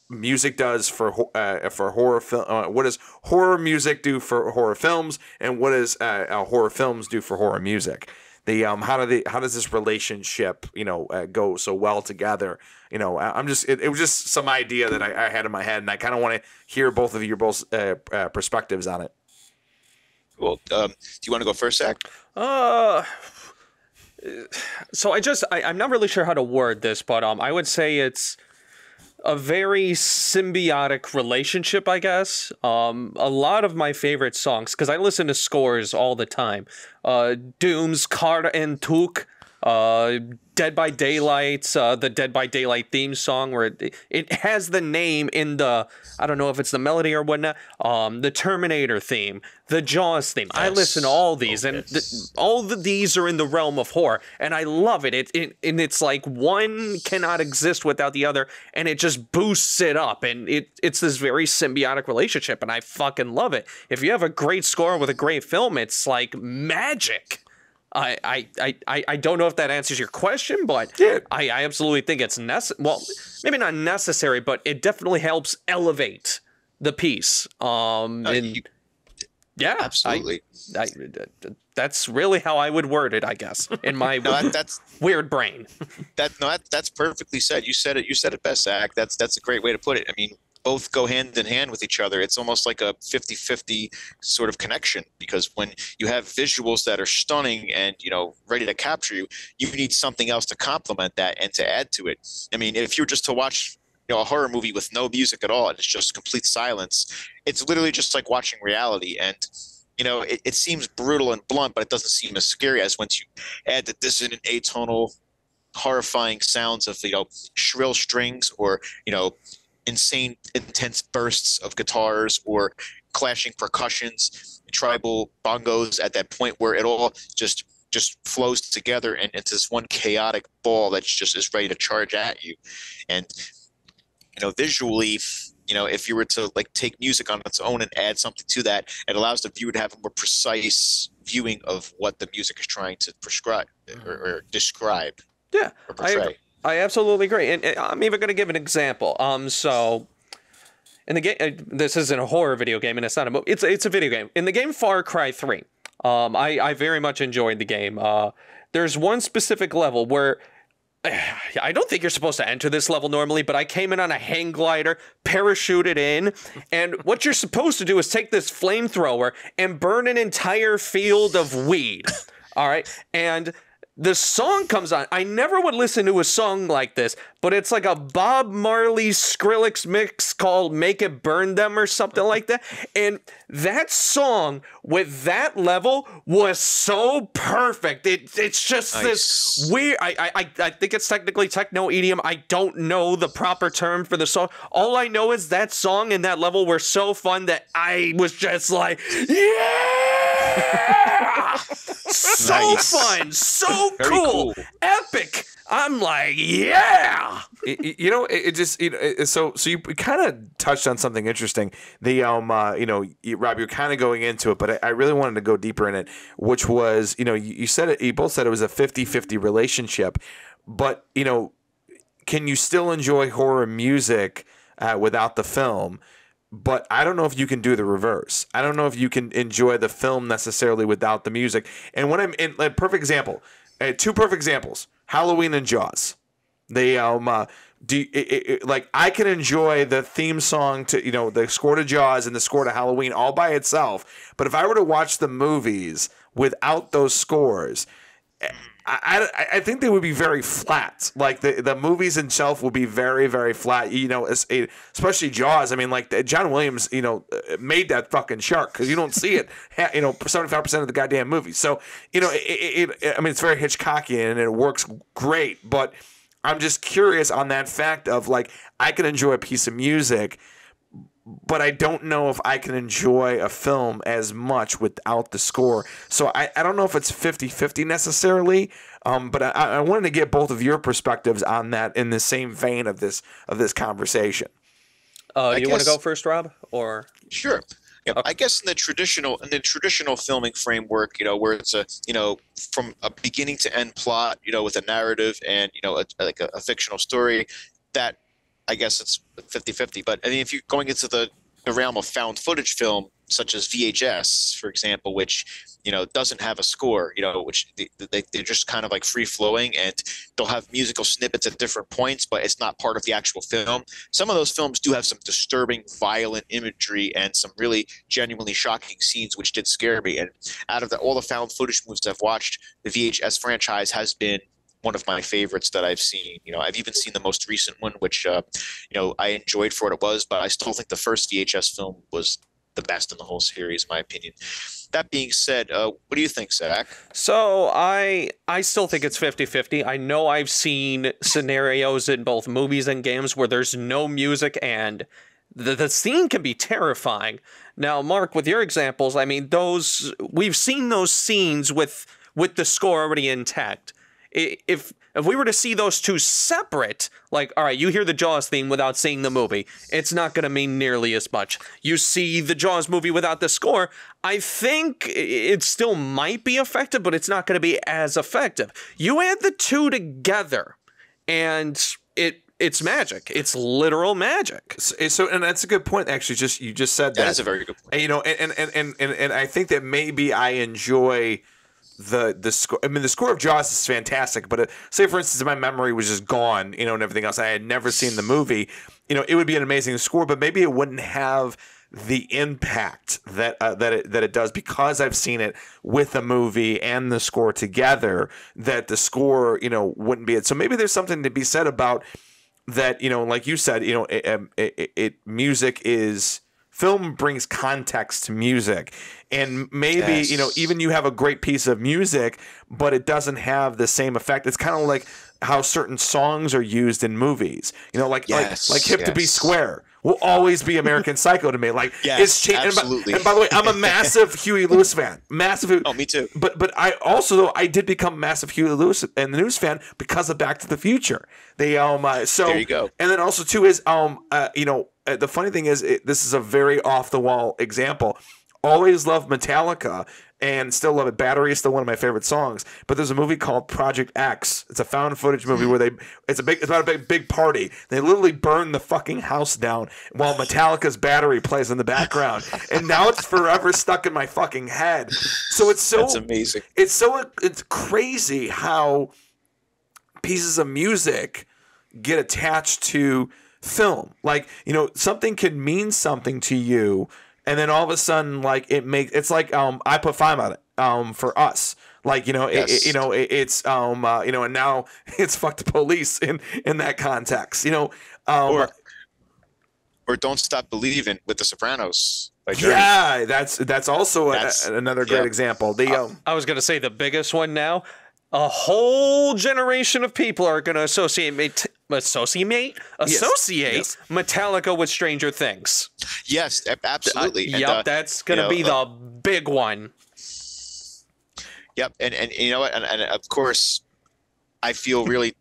music does for horror film. What does horror music do for horror films, and what does horror films do for horror music? How does this relationship go so well together? It was just some idea that I had in my head, and I kind of want to hear both of your perspectives on it. Cool. Do you want to go first, Zach? So I'm not really sure how to word this, but I would say it's a very symbiotic relationship, I guess. A lot of my favorite songs, because I listen to scores all the time. Doom's Car and Took, Dead by Daylight, the Dead by Daylight theme song, where it has the name in the, I don't know if it's the melody or whatnot, the Terminator theme, the Jaws theme. Yes. I listen to all these, and all of these are in the realm of horror, and I love it. And it's like one cannot exist without the other, and it just boosts it up, and it's this very symbiotic relationship, and I fucking love it. If you have a great score with a great film, it's like magic. I don't know if that answers your question, but yeah. I absolutely think it's well, maybe not necessary, but it definitely helps elevate the piece. Yeah, absolutely. That's really how I would word it, I guess, in my that's weird brain. That's perfectly said. You said it best, Zach. That's a great way to put it. I mean, both go hand in hand with each other. It's almost like a 50-50 sort of connection, because when you have visuals that are stunning and, ready to capture you, you need something else to complement that and to add to it. I mean, if you're just to watch a horror movie with no music at all and it's just complete silence, it's literally just like watching reality. And it seems brutal and blunt, but it doesn't seem as scary as once you add the dissonant atonal horrifying sounds of shrill strings, or insane intense bursts of guitars, or clashing percussions, tribal bongos, at that point where it all just flows together and into this one chaotic ball that just is ready to charge at you. And visually, if you were to take music on its own and add something to that, it allows the viewer to have a more precise viewing of what the music is trying to prescribe or describe. Yeah, or portray. I absolutely agree, and I'm even going to give an example. So in the game, this isn't a horror video game, and it's not a movie. It's a video game. In the game Far Cry 3, I very much enjoyed the game. There's one specific level where I don't think you're supposed to enter this level normally, but I came in on a hang glider, parachuted in, and what you're supposed to do is take this flamethrower and burn an entire field of weed. All right, and the song comes on. I never would listen to a song like this, but it's like a Bob Marley Skrillex mix called Make It Burn Them or something like that. And that song with that level was so perfect. It's just nice. This weird, I think it's technically techno EDM. I don't know the proper term for the song. All I know is that song and that level were so fun that I was just like, yeah! So nice. Fun, so cool, epic. I'm like, yeah. So you kind of touched on something interesting. The Rob, you're kind of going into it, but I really wanted to go deeper in it, which was, you said it. You both said it was a 50-50 relationship, but can you still enjoy horror music without the film? But I don't know if you can do the reverse. I don't know if you can enjoy the film necessarily without the music. And when I'm in, perfect example, two perfect examples: Halloween and Jaws. They I can enjoy the theme song to the score to Jaws and the score to Halloween all by itself. But if I were to watch the movies without those scores, I think they would be very flat. Like the movies itself would be very, very flat. Especially Jaws. I mean, John Williams, made that fucking shark because you don't see it. 75% of the goddamn movie. So it's very Hitchcockian and it works great. But I'm just curious on that fact of I can enjoy a piece of music, but I don't know if I can enjoy a film as much without the score. So I don't know if it's 50-50 necessarily, but I wanted to get both of your perspectives on that in the same vein of this conversation. You want to go first, Rob? Or sure. Yeah, okay. I guess in the traditional filming framework, where it's from a beginning to end plot, with a narrative and a fictional story, that I guess it's 50-50. But I mean, if you're going into the realm of found footage film, such as VHS, for example, which doesn't have a score, which they're just kind of free flowing, and they'll have musical snippets at different points, but it's not part of the actual film. Some of those films do have some disturbing, violent imagery and some really genuinely shocking scenes, which did scare me. And out of all the found footage movies I've watched, the VHS franchise has been one of my favorites that I've seen. I've even seen the most recent one, which I enjoyed for what it was, but I still think the first VHS film was the best in the whole series, in my opinion. That being said, what do you think, Zach? So I still think it's 50-50. I know I've seen scenarios in both movies and games where there's no music and the scene can be terrifying. Now, Mark, with your examples, I mean, we've seen those scenes with the score already intact. If we were to see those two separate, like, all right, you hear the Jaws theme without seeing the movie, it's not going to mean nearly as much. You see the Jaws movie without the score, I think it still might be effective, but it's not going to be as effective. You add the two together, and it's magic. It's literal magic. So, and that's a good point. Actually, you just said that. That is a very good point. And, you know, and I think that maybe I enjoy the score. I mean, the score of Jaws is fantastic, but say for instance, if my memory was just gone, you know, and everything else, I had never seen the movie, you know, it would be an amazing score, but maybe it wouldn't have the impact that it does because I've seen it with the movie and the score together. That the score, you know, wouldn't be it. So maybe there's something to be said about that. You know, like you said, you know, music is. Film brings context to music, and maybe Yes. you know, even you have a great piece of music, but it doesn't have the same effect. It's kind of like how certain songs are used in movies. You know, like "Hip to Be Yes. Square" will always be American Psycho to me. Like Yes, absolutely. And by the way, I'm a massive Huey Lewis fan. Massive. Oh, me too. But I also though I did become a massive Huey Lewis and the News fan because of Back to the Future. They so There you go. And then also too is you know. The funny thing is, this is a very off-the-wall example. Always loved Metallica and still love it. Battery is still one of my favorite songs. But there's a movie called Project X. It's a found footage movie where it's about a big party. They literally burn the fucking house down while Metallica's Battery plays in the background. And now it's forever stuck in my fucking head. So it's so That's amazing. It's crazy how pieces of music get attached to film. Like, you know, something can mean something to you, and then all of a sudden, like, it's like I Put Fime on it for us. Like, you know, Yes. it's you know, and now it's Fuck the Police in that context. You know, Or Don't Stop Believing with The Sopranos by Journey. yeah, that's also another great yeah. example. I was going to say the biggest one now. A whole generation of people are going to associate Yes. Metallica with Stranger Things. Yes, absolutely. Yep, that's going to be the big one. Yep, and you know what? And of course, I feel really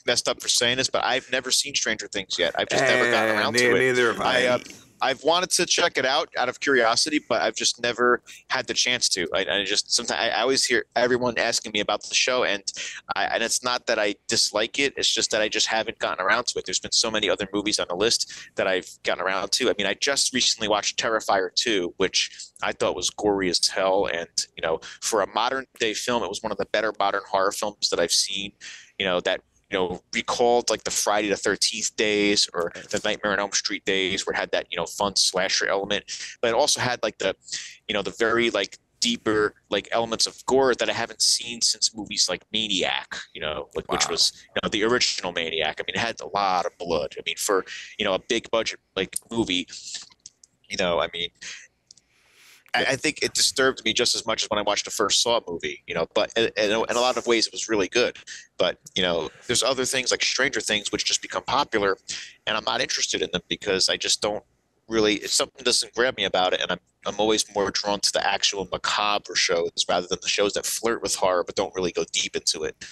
messed up for saying this, but I've never seen Stranger Things yet. I've just never gotten around to it. Neither have I. I've wanted to check it out of curiosity, but I've just never had the chance to. I just sometimes I always hear everyone asking me about the show, and it's not that I dislike it. It's just that I just haven't gotten around to it. There's been so many other movies on the list that I've gotten around to. I mean, I just recently watched Terrifier 2, which I thought was gory as hell, and you know, for a modern day film, it was one of the better modern horror films that I've seen. You know that. You know, recalled like the Friday the 13th days or the Nightmare on Elm Street days where it had that, you know, fun slasher element, but it also had like the, you know, the very like deeper like elements of gore that I haven't seen since movies like Maniac, you know, like which was, you know, the original Maniac. I mean, it had a lot of blood. I mean, for, you know, a big budget like movie, you know, I mean, I think it disturbed me just as much as when I watched the first Saw movie, you know, but in a lot of ways it was really good. But, you know, there's other things like Stranger Things, which just become popular, and I'm not interested in them because I just don't really, if something doesn't grab me about it, and I'm always more drawn to the actual macabre shows rather than the shows that flirt with horror but don't really go deep into it.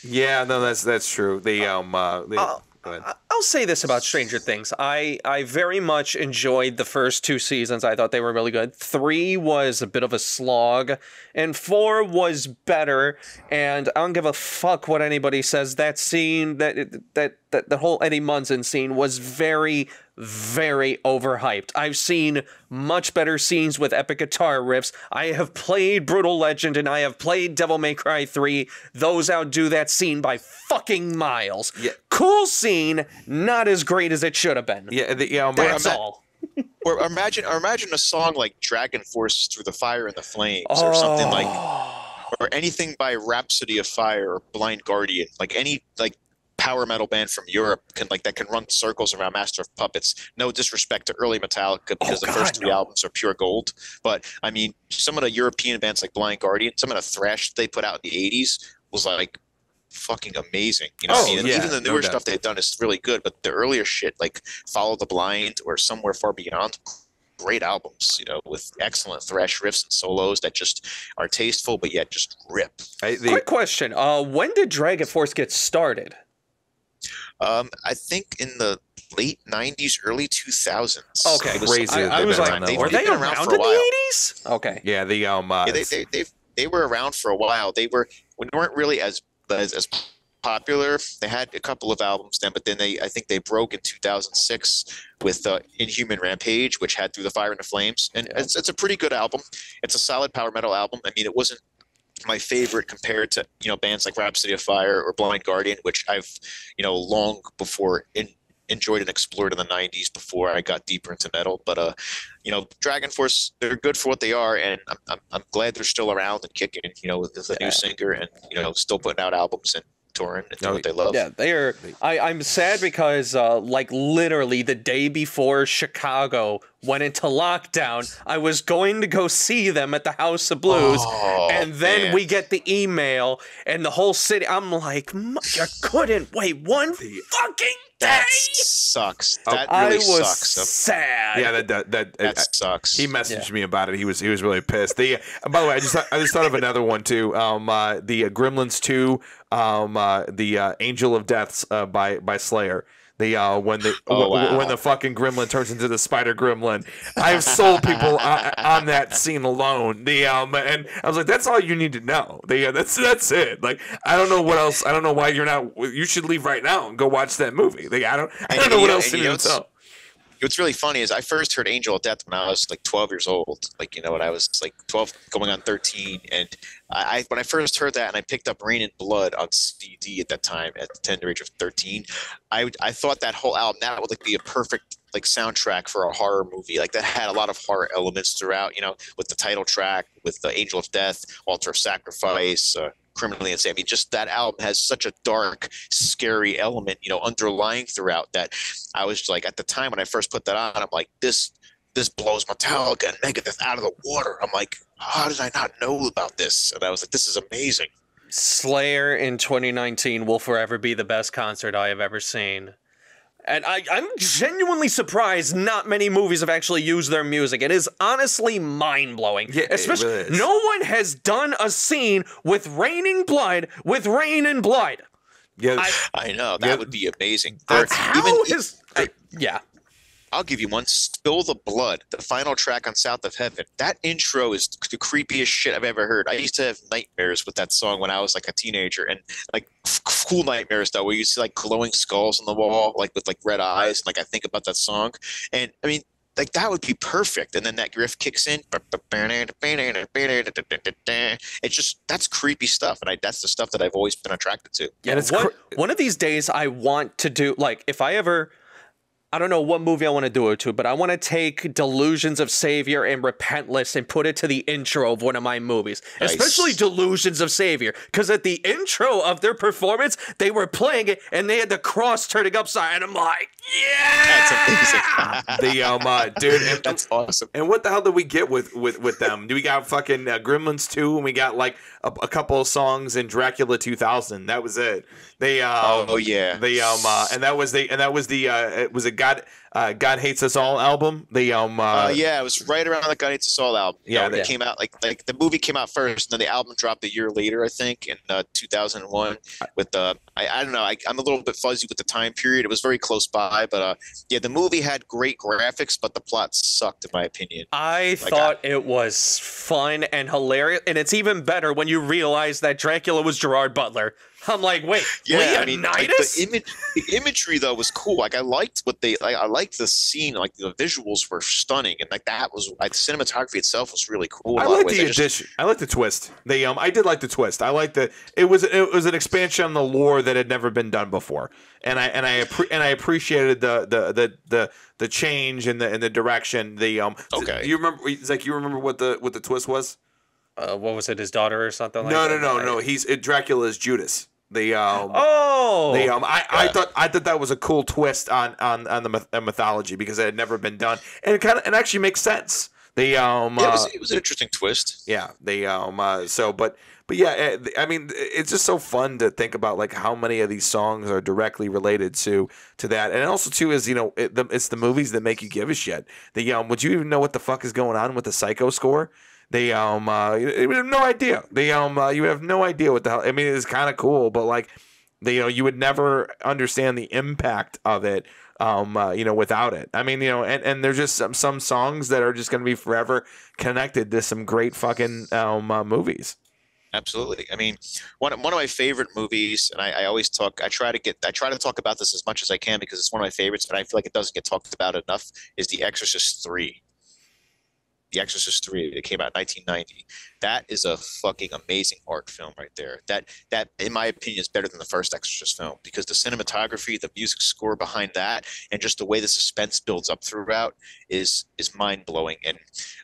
Yeah, no, that's true. Go ahead. I'll say this about Stranger Things. I very much enjoyed the first 2 seasons. I thought they were really good. 3 was a bit of a slog, and 4 was better. And I don't give a fuck what anybody says. That scene, that the whole Eddie Munson scene was very, very overhyped. I've seen much better scenes with epic guitar riffs. I have played Brutal Legend and I have played Devil May Cry 3. Those outdo that scene by fucking miles. Yeah. Cool scene, not as great as it should have been. Yeah, That's all. Or imagine a song like Dragon Force Through the Fire and the Flames or something like, or anything by Rhapsody of Fire or Blind Guardian, like any like power metal band from Europe that can run circles around Master of Puppets. No disrespect to early Metallica because the first three albums are pure gold. But I mean, some of the European bands like Blind Guardian, some of the thrash they put out in the 80s was like fucking amazing. You know what I mean? And even the newer stuff they've done is really good, but the earlier shit like Follow the Blind or Somewhere Far Beyond, great albums, you know, with excellent thrash riffs and solos that just are tasteful but yet just rip. Quick question. When did Dragon Force get started? I think in the late 90s, early 2000s. Okay. Crazy. I was like, were they around in the 80s? Okay. Yeah, they were around for a while. We weren't really as popular. They had a couple of albums then, but then I think they broke in 2006 with Inhuman Rampage, which had Through the Fire and the Flames, and it's a pretty good album. It's a solid power metal album. I mean, it wasn't my favorite compared to, you know, bands like Rhapsody of Fire or Blind Guardian, which I've, you know, long before enjoyed and explored in the 90s before I got deeper into metal. But you know, Dragon Force, they're good for what they are, and I'm glad they're still around and kicking, you know, with a new singer and, you know, still putting out albums and touring and doing what they love. Yeah, they are. I'm sad because like literally the day before Chicago went into lockdown, I was going to go see them at the House of Blues, and then we get the email and the whole city. I'm like, you couldn't wait one fucking day. That sucks. That really sucks. Sad. Yeah, that sucks. He messaged me about it. He was really pissed. By the way, I just thought of another one too. The Gremlins 2, the Angel of Deaths by Slayer. When the fucking gremlin turns into the spider gremlin, I've sold people on that scene alone. And I was like, that's all you need to know. That's it. Like, I don't know what else. I don't know why you're not. You should leave right now and go watch that movie. I don't know what else you need to tell. What's really funny is I first heard Angel of Death when I was like 12 years old. Like, you know, when I was like 12 going on 13. And when I first heard that and I picked up Rain and Blood on CD at that time at the tender age of 13, I thought that whole album, that would like be a perfect like soundtrack for a horror movie. Like that had a lot of horror elements throughout, you know, with the title track, with the Angel of Death, Altar of Sacrifice, Criminally Insane. I mean, just that album has such a dark, scary element, you know, underlying throughout that. I was like, at the time when I first put that on, I'm like, this blows Metallica and Megadeth out of the water. I'm like, how did I not know about this? And I was like, this is amazing. Slayer in 2019 will forever be the best concert I have ever seen. And I'm genuinely surprised not many movies have actually used their music. It is honestly mind-blowing. Yeah, especially, really no one has done a scene with raining blood with Rain and Blood. Yeah, I know. That would be amazing. Yeah. I'll give you one. Spill the Blood, the final track on South of Heaven. That intro is the creepiest shit I've ever heard. I used to have nightmares with that song when I was like a teenager, and like cool nightmares though, where you see like glowing skulls on the wall, like with like red eyes. And, like I think about that song, and I mean, like that would be perfect. And then that riff kicks in. It's just, that's creepy stuff, and that's the stuff that I've always been attracted to. Yeah, one of these days I want to do, like, if I ever, I don't know what movie I want to do it to, but I want to take Delusions of Savior and Repentless and put it to the intro of one of my movies. Nice. Especially Delusions of Savior, because at the intro of their performance, they were playing it and they had the cross turning upside, and I'm like, yeah! That's amazing. Dude, that's awesome. And what the hell did we get with them? Do we got fucking Gremlins 2, and we got like a couple of songs in Dracula 2000. That was it. They oh yeah. And that was God Hates Us All album. Yeah, it was right around the God Hates Us All album. Yeah, that came out like the movie came out first, and then the album dropped a year later, I think, in 2001. With I don't know, I'm a little bit fuzzy with the time period. It was very close by, but yeah, the movie had great graphics, but the plot sucked in my opinion. I thought it was fun and hilarious, and it's even better when you realize that Dracula was Gerard Butler. I'm like, wait, yeah, I mean, like, the imagery though was cool. Like, I liked I liked the scene. Like, the visuals were stunning, and like that was the cinematography itself was really cool. I like the addition. I like the twist. I did like the twist. I like it was an expansion on the lore that had never been done before, and I appreciated the change and the direction. Okay. You remember? Zach, you remember what the twist was? What was it? His daughter or something like that? No. Dracula is Judas. I thought that was a cool twist on the mythology because it had never been done, and it actually makes sense. It was an interesting twist. Yeah, but yeah, I mean, it's just so fun to think about like how many of these songs are directly related to that, and also too is it's the movies that make you give a shit. Would you even know what the fuck is going on with the Psycho score? You have no idea. You have no idea what the hell. I mean, it's kind of cool, but like, you would never understand the impact of it. Without it. I mean, and there's just some songs that are just going to be forever connected to some great fucking movies. Absolutely. I mean, one of my favorite movies, and I always try to talk about this as much as I can because it's one of my favorites, but I feel like it doesn't get talked about enough, is The Exorcist 3. The Exorcist 3, it came out in 1990. That is a fucking amazing art film right there. That in my opinion is better than the first Exorcist film because the cinematography, the music score behind that, and just the way the suspense builds up throughout is mind blowing. And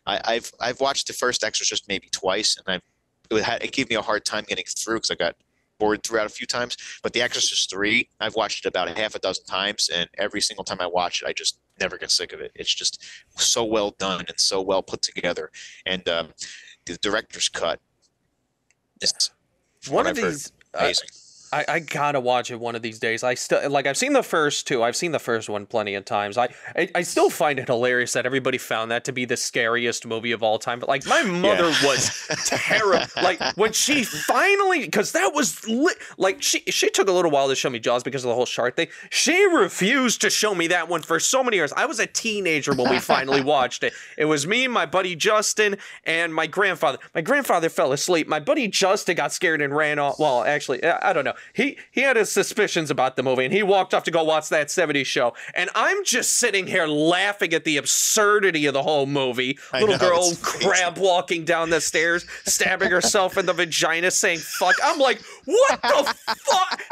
I've watched the first Exorcist maybe twice, and it gave me a hard time getting through because I got bored throughout a few times. But The Exorcist 3, I've watched it about a half a dozen times, and every single time I watch it, I just never get sick of it. It's just so well done and so well put together. And the director's cut is one of these amazing. I gotta watch it one of these days. I've seen the first two. I've seen the first one plenty of times. I still find it hilarious that everybody found that to be the scariest movie of all time. But like my mother was terrible. Like when she finally, because that was she took a little while to show me Jaws because of the whole shark thing. She refused to show me that one for so many years. I was a teenager when we finally watched it. It was me, my buddy Justin, and my grandfather. My grandfather fell asleep. My buddy Justin got scared and ran off. Well, actually, I don't know. He had his suspicions about the movie, and he walked off to go watch that 70s show. And I'm just sitting here laughing at the absurdity of the whole movie. Little girl crab walking down the stairs, stabbing herself in the vagina, saying "fuck." I'm like, what the fuck?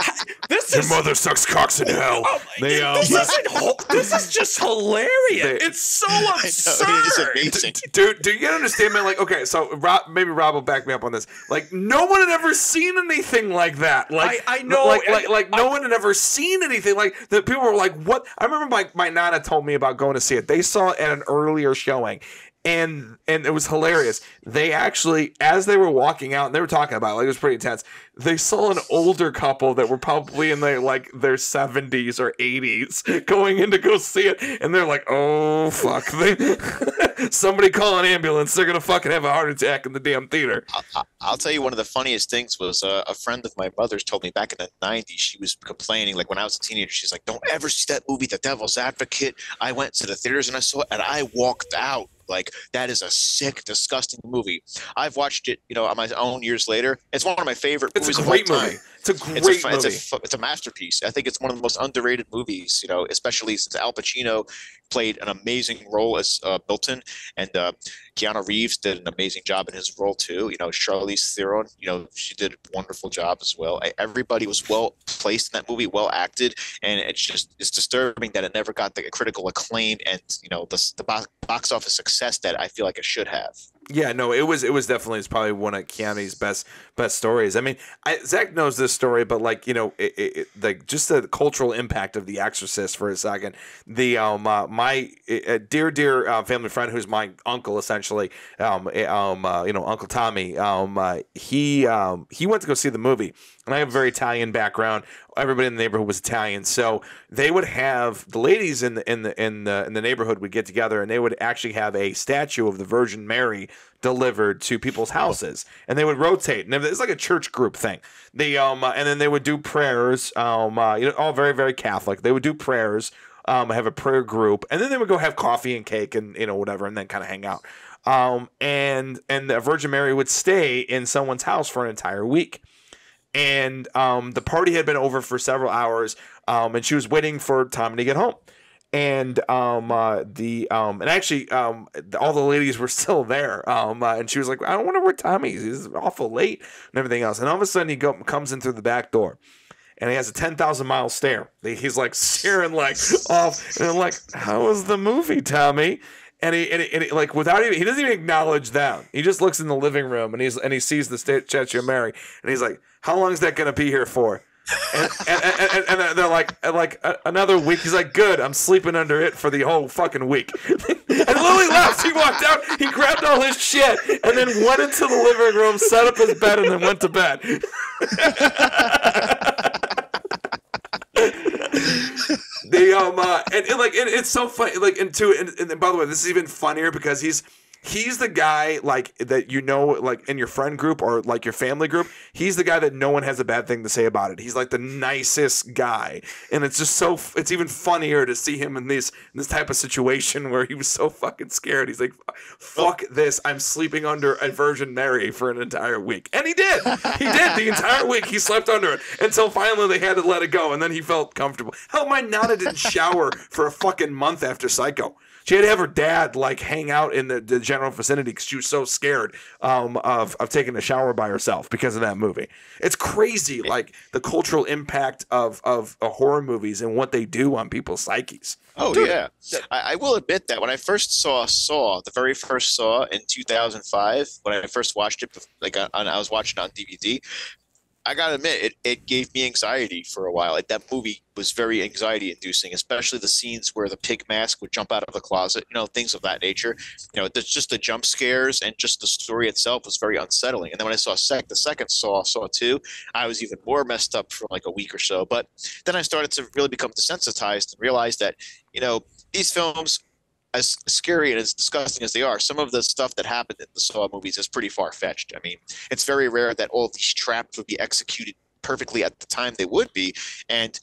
Your mother sucks cocks in hell. This is just hilarious. It's so absurd. It is amazing. Dude, do you understand, man? Like, okay, so maybe Rob will back me up on this. Like, no one had ever seen anything like that. Like, I know. Like no one had ever seen anything like that. People were like, "What?" I remember my nana told me about going to see it. They saw it at an earlier showing, and it was hilarious. They actually, as they were walking out, and they were talking about it, like it was pretty intense. They saw an older couple that were probably in their 70s or 80s going in to go see it, and they're like, "Oh fuck!" Somebody call an ambulance. They're gonna fucking have a heart attack in the damn theater. I'll tell you, one of the funniest things was a friend of my mother's told me back in the 90s. She was complaining, like when I was a teenager, she's like, "Don't ever see that movie, The Devil's Advocate." I went to the theaters and I saw it, and I walked out. Like, that is a sick, disgusting movie. I've watched it, on my own years later. It's one of my favorite movies of all time. It's a great movie. It's a masterpiece. I think it's one of the most underrated movies, especially since Al Pacino played an amazing role as Milton, and Keanu Reeves did an amazing job in his role too. Charlize Theron, she did a wonderful job as well. Everybody was well placed in that movie, well acted, and it's disturbing that it never got the critical acclaim and the box office success that I feel like it should have. Yeah, no, it was definitely, it's probably one of Keanu's best stories. I mean, Zach knows this story, but like just the cultural impact of The Exorcist for a second. The my dear family friend who's my uncle essentially, Uncle Tommy, he went to go see the movie, and I have a very Italian background. Everybody in the neighborhood was Italian, so they would have the ladies in the neighborhood would get together, and they would actually have a statue of the Virgin Mary delivered to people's houses, and they would rotate, and it's like a church group thing. They and then they would do prayers, all very, very Catholic. They would do prayers, have a prayer group, and then they would go have coffee and cake and whatever, and then kind of hang out. And the Virgin Mary would stay in someone's house for an entire week. And the party had been over for several hours, and she was waiting for Tommy to get home. And actually all the ladies were still there. And she was like, "I wonder where Tommy is. He's awful late," and everything else. And all of a sudden he comes in through the back door, and he has a 10,000-mile stare. He's like staring like off, and I'm like, "How was the movie, Tommy?" And he like without even, he doesn't even acknowledge them. He just looks in the living room and he sees the Statue of Mary and he's like, "How long is that gonna be here for?" And they're like another week. He's like, "Good, I'm sleeping under it for the whole fucking week." And Lily left. He walked out. He grabbed all his shit and then went into the living room, set up his bed, and then went to bed. They and it's so funny, like, and by the way, this is even funnier because he's the guy like that, you know, like in your friend group or like your family group, he's the guy that no one has a bad thing to say about it. He's like the nicest guy, and it's just it's even funnier to see him in this type of situation where he was so fucking scared. He's like, "Fuck this! I'm sleeping under a Virgin Mary for an entire week," and he did. He did the entire week. He slept under it until finally they had to let it go, and then he felt comfortable. Hell, my Nana didn't shower for a fucking month after Psycho. She had to have her dad like hang out in the general vicinity because she was so scared of taking a shower by herself because of that movie. It's crazy, like the cultural impact of horror movies and what they do on people's psyches. Oh, dude. Yeah, I will admit that when I first saw Saw, the very first Saw in 2005, when I first watched it, like I was watching it on DVD. I gotta admit, it gave me anxiety for a while. Like, that movie was very anxiety-inducing, especially the scenes where the pig mask would jump out of the closet, you know, things of that nature. You know, just the jump scares and just the story itself was very unsettling. And then when I saw the second Saw 2, I was even more messed up for like a week or so. But then I started to really become desensitized and realize that, you know, these films, as scary and as disgusting as they are, some of the stuff that happened in the Saw movies is pretty far-fetched. I mean, it's very rare that all of these traps would be executed perfectly at the time they would be, and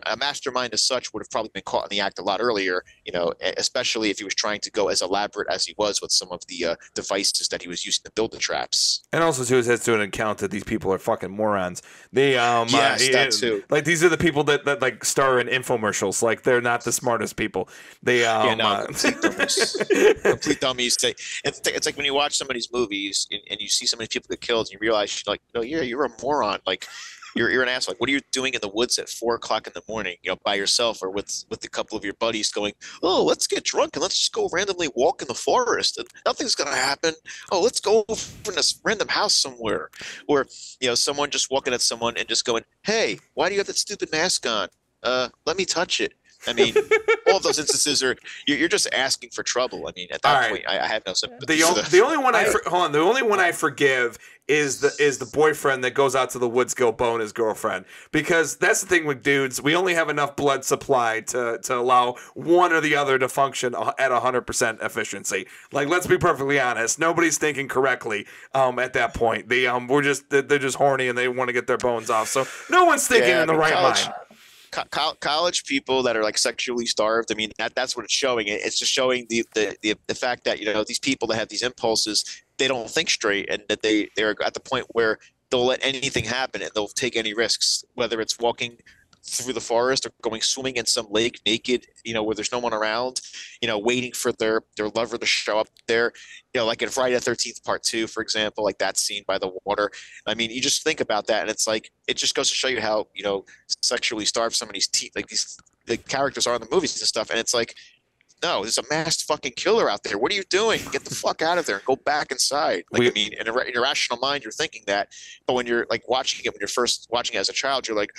a mastermind as such would have probably been caught in the act a lot earlier, you know, especially if he was trying to go as elaborate as he was with some of the devices that he was using to build the traps. And also, too, it has to an account that these people are fucking morons. They, yes, that too. Like, these are the people that like star in infomercials. Like, they're not the smartest people. They, complete dummies. Complete dummies. It's like when you watch somebody's movies and you see so many people get killed, and you realize, like, no, yeah, you're a moron. Like, you're an asshole. Like, what are you doing in the woods at 4 o'clock in the morning, you know, by yourself or with a couple of your buddies going, "Oh, let's get drunk and let's just go randomly walk in the forest and nothing's going to happen. Oh, let's go from this random house somewhere." Or, you know, someone just walking at someone and just going, "Hey, why do you have that stupid mask on? Let me touch it." I mean, all of those instances are you're just asking for trouble. I mean, at that point, I have no sympathy. The only one the only one I forgive is the boyfriend that goes out to the woods go bone his girlfriend, because that's the thing with dudes. We only have enough blood supply to allow one or the other to function at 100% efficiency. Like, let's be perfectly honest, nobody's thinking correctly at that point. They're just horny and they want to get their bones off. So no one's thinking in the right mind. College people that are like sexually starved. I mean, that's what it's showing. It's just showing the fact that, you know, these people that have these impulses, they don't think straight, and that they're at the point where they'll let anything happen and they'll take any risks, whether it's walking through the forest or going swimming in some lake naked, you know, where there's no one around, you know, waiting for their lover to show up there, you know, like in Friday the 13th Part 2, for example, like that scene by the water. I mean, you just think about that and it's like, it just goes to show you how, you know, sexually starved some of these the characters are in the movies and stuff. And it's like, no, there's a masked fucking killer out there. What are you doing? Get the fuck out of there and go back inside. Like, I mean, in your rational mind, you're thinking that, but when you're like watching it, when you're first watching it as a child, you're like,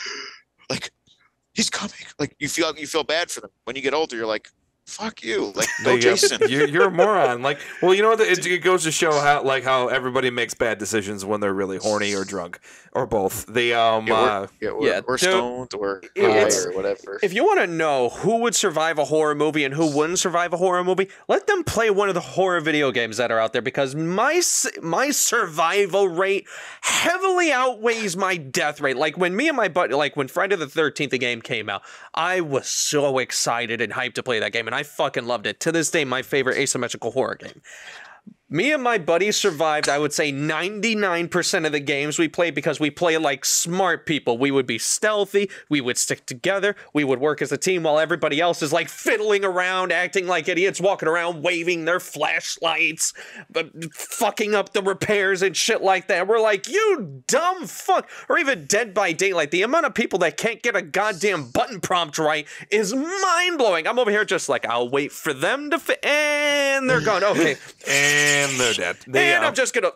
he's coming. Like, you feel bad for them. When you get older, you're like, fuck you. Like, no, Jason. You're a moron. Like, well, you know what? It goes to show how everybody makes bad decisions when they're really horny or drunk or both. Or stoned or high or whatever. If you want to know who would survive a horror movie and who wouldn't survive a horror movie, let them play one of the horror video games that are out there, because my survival rate heavily outweighs my death rate. Like, when me and my buddy, like when Friday the 13th the game came out, I was so excited and hyped to play that game, and I fucking loved it. To this day, my favorite asymmetrical horror game. Me and my buddies survived, I would say, 99% of the games we played because we play like smart people. We would be stealthy, we would stick together, we would work as a team while everybody else is like fiddling around, acting like idiots, walking around, waving their flashlights, fucking up the repairs and shit like that. We're like, you dumb fuck. Or even Dead by Daylight. The amount of people that can't get a goddamn button prompt right is mind-blowing. I'm over here just like, I'll wait for them to and they're gone. Okay. And they're dead. I'm just gonna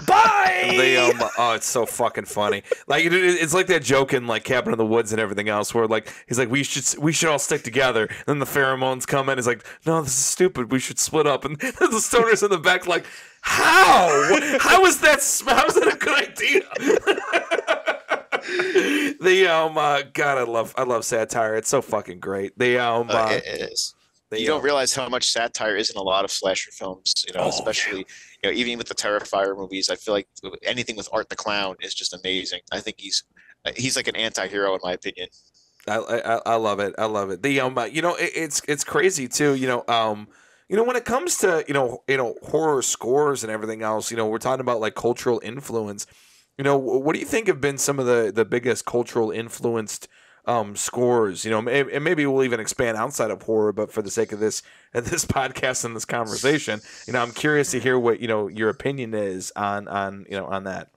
bye. Oh, it's so fucking funny. Like it's like that joke in like Cabin in the Woods and everything else, where like he's like, we should all stick together. And then the pheromones come in. He's like, no, this is stupid. We should split up. And the stoners in the back like, how is that a good idea? God, I love satire. It's so fucking great. It is. You don't realize how much satire is in a lot of slasher films, especially, even with the Terrifier movies. I feel like anything with Art the Clown is just amazing. I think he's like an anti-hero in my opinion. I love it. I love it. It's crazy too. When it comes to horror scores and everything else, we're talking about like cultural influence. What do you think have been some of the biggest cultural influenced scores, and maybe we'll even expand outside of horror, but for the sake of this podcast and this conversation, I'm curious to hear what, your opinion is on that.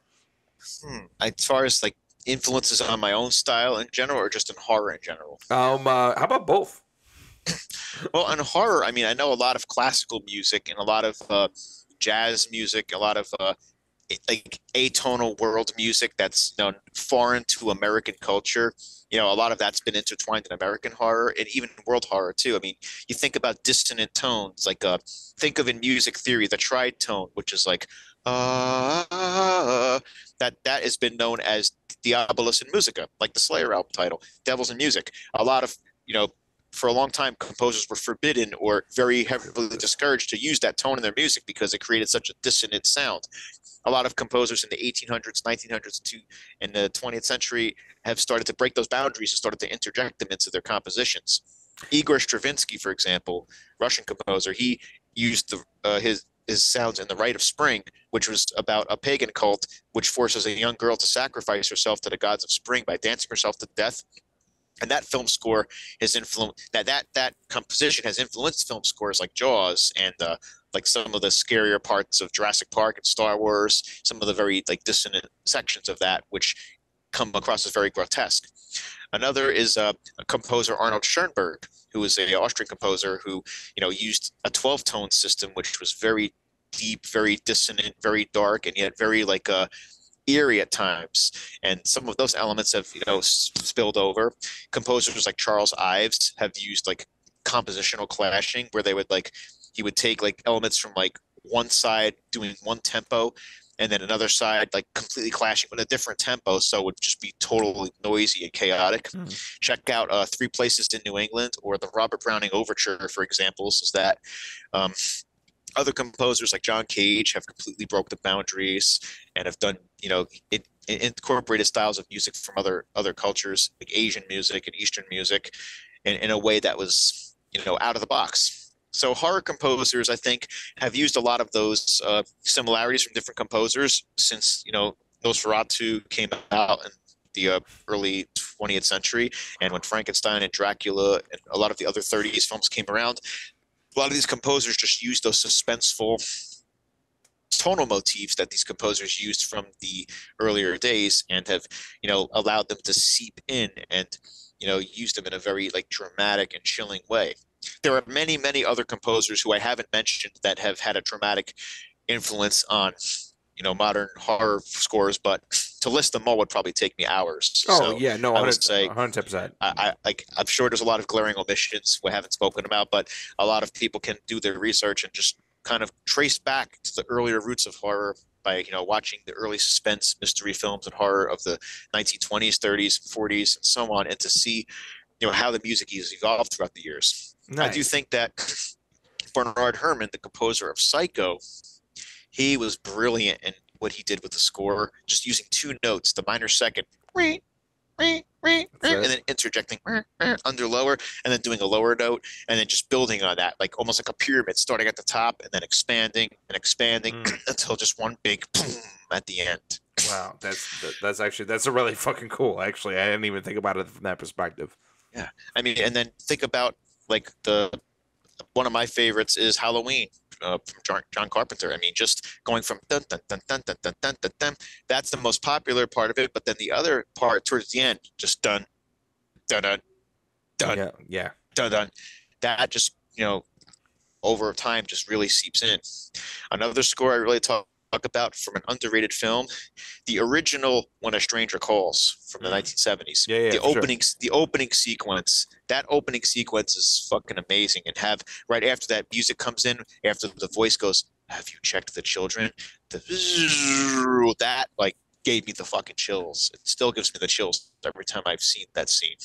As far as like influences on my own style in general, or just in horror in general? How about both? Well, in horror, I mean, I know a lot of classical music and a lot of jazz music, a lot of like atonal world music that's foreign to American culture. A lot of that's been intertwined in American horror and even world horror too. I mean, you think about dissonant tones, like think of in music theory the tritone, which is like that has been known as Diabolus in Musica, like the Slayer album title, Devils in Music. A lot of for a long time, composers were forbidden or very heavily discouraged to use that tone in their music because it created such a dissonant sound. A lot of composers in the 1800s, 1900s, in the 20th century have started to break those boundaries and started to interject them into their compositions. Igor Stravinsky, for example, Russian composer, he used his sounds in The Rite of Spring, which was about a pagan cult which forces a young girl to sacrifice herself to the gods of spring by dancing herself to death. And that film score has influenced that composition has influenced film scores like Jaws and like some of the scarier parts of Jurassic Park and Star Wars, some of the very like dissonant sections of that, which come across as very grotesque. Another is a composer, Arnold Schoenberg, who is an Austrian composer who, used a 12-tone system, which was very deep, very dissonant, very dark, and yet very like eerie at times. And some of those elements have, spilled over. Composers like Charles Ives have used like compositional clashing, where he would take like elements from like one side doing one tempo and then another side like completely clashing with a different tempo, so it would just be totally noisy and chaotic. Check out Three Places in New England or the Robert Browning Overture for examples. Is that other composers like John Cage have completely broke the boundaries and have done incorporated styles of music from other cultures like Asian music and Eastern music in a way that was out of the box. So horror composers, I think, have used a lot of those similarities from different composers since, Nosferatu came out in the early 20th century. And when Frankenstein and Dracula and a lot of the other 30s films came around, a lot of these composers just used those suspenseful tonal motifs that these composers used from the earlier days and have, allowed them to seep in and, use them in a very like dramatic and chilling way. There are many, many other composers who I haven't mentioned that have had a dramatic influence on, modern horror scores, but to list them all would probably take me hours. Oh, so yeah, no, I would say 100%. I'm sure there's a lot of glaring omissions we haven't spoken about, but a lot of people can do their research and just kind of trace back to the earlier roots of horror by, watching the early suspense mystery films and horror of the 1920s, 30s, 40s, and so on, and to see, how the music has evolved throughout the years. Nice. I do think that Bernard Herrmann, the composer of Psycho, he was brilliant in what he did with the score, just using two notes, the minor second, and then interjecting under lower, and then doing a lower note, and then just building on that, like almost like a pyramid, starting at the top and then expanding and expanding until just one big boom at the end. Wow, that's a really fucking cool. Actually, I didn't even think about it from that perspective. Yeah, I mean, and then think about like one of my favorites is Halloween from John Carpenter. I mean, just going from dun dun dun dun dun dun dun dun dun. That's the most popular part of it. But then the other part towards the end, just dun dun dun dun dun dun. That just over time just really seeps in. Another score I really talk about from an underrated film, the original When a Stranger Calls from the 1970s. The opening sequence. That opening sequence is fucking amazing. And right after that music comes in, after the voice goes, "Have you checked the children?" That like gave me the fucking chills. It still gives me the chills every time I've seen that scene.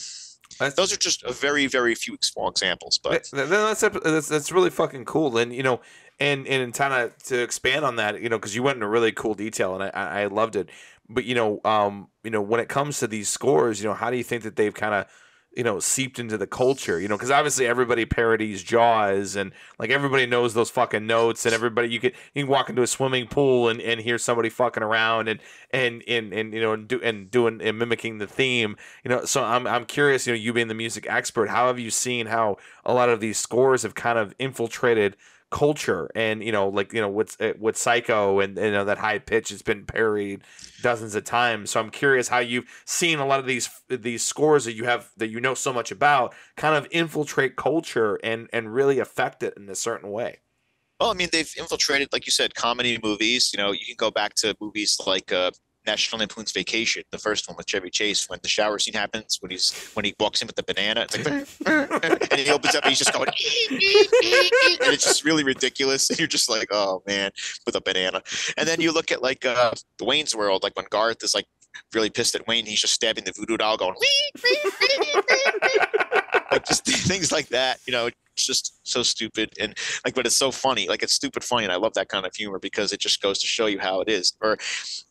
Those are just a very, very few small examples, but that's really fucking cool. And and kind of to expand on that, because you went into really cool detail, and I loved it. But when it comes to these scores, how do you think that they've kind of seeped into the culture? Because obviously everybody parodies Jaws, and like everybody knows those fucking notes, and everybody you can walk into a swimming pool and hear somebody fucking around and doing and mimicking the theme. So I'm curious, you being the music expert, how have you seen how a lot of these scores have kind of infiltrated culture? And with Psycho and that high pitch has been parodied dozens of times. So I'm curious how you've seen a lot of these scores that you have that so much about kind of infiltrate culture and really affect it in a certain way. Well, I mean, they've infiltrated, like you said, comedy movies. You can go back to movies like National Lampoon's Vacation, the first one with Chevy Chase, when the shower scene happens, when he walks in with the banana, it's like, and he opens up and he's just going, and it's just really ridiculous. And you're just like, oh man, with a banana. And then you look at like the Wayne's World, like when Garth is like really pissed at Wayne, he's just stabbing the voodoo doll, going, like just things like that. It's just so stupid, and but it's so funny. Like, it's stupid funny, and I love that kind of humor because it just goes to show you how it is. Or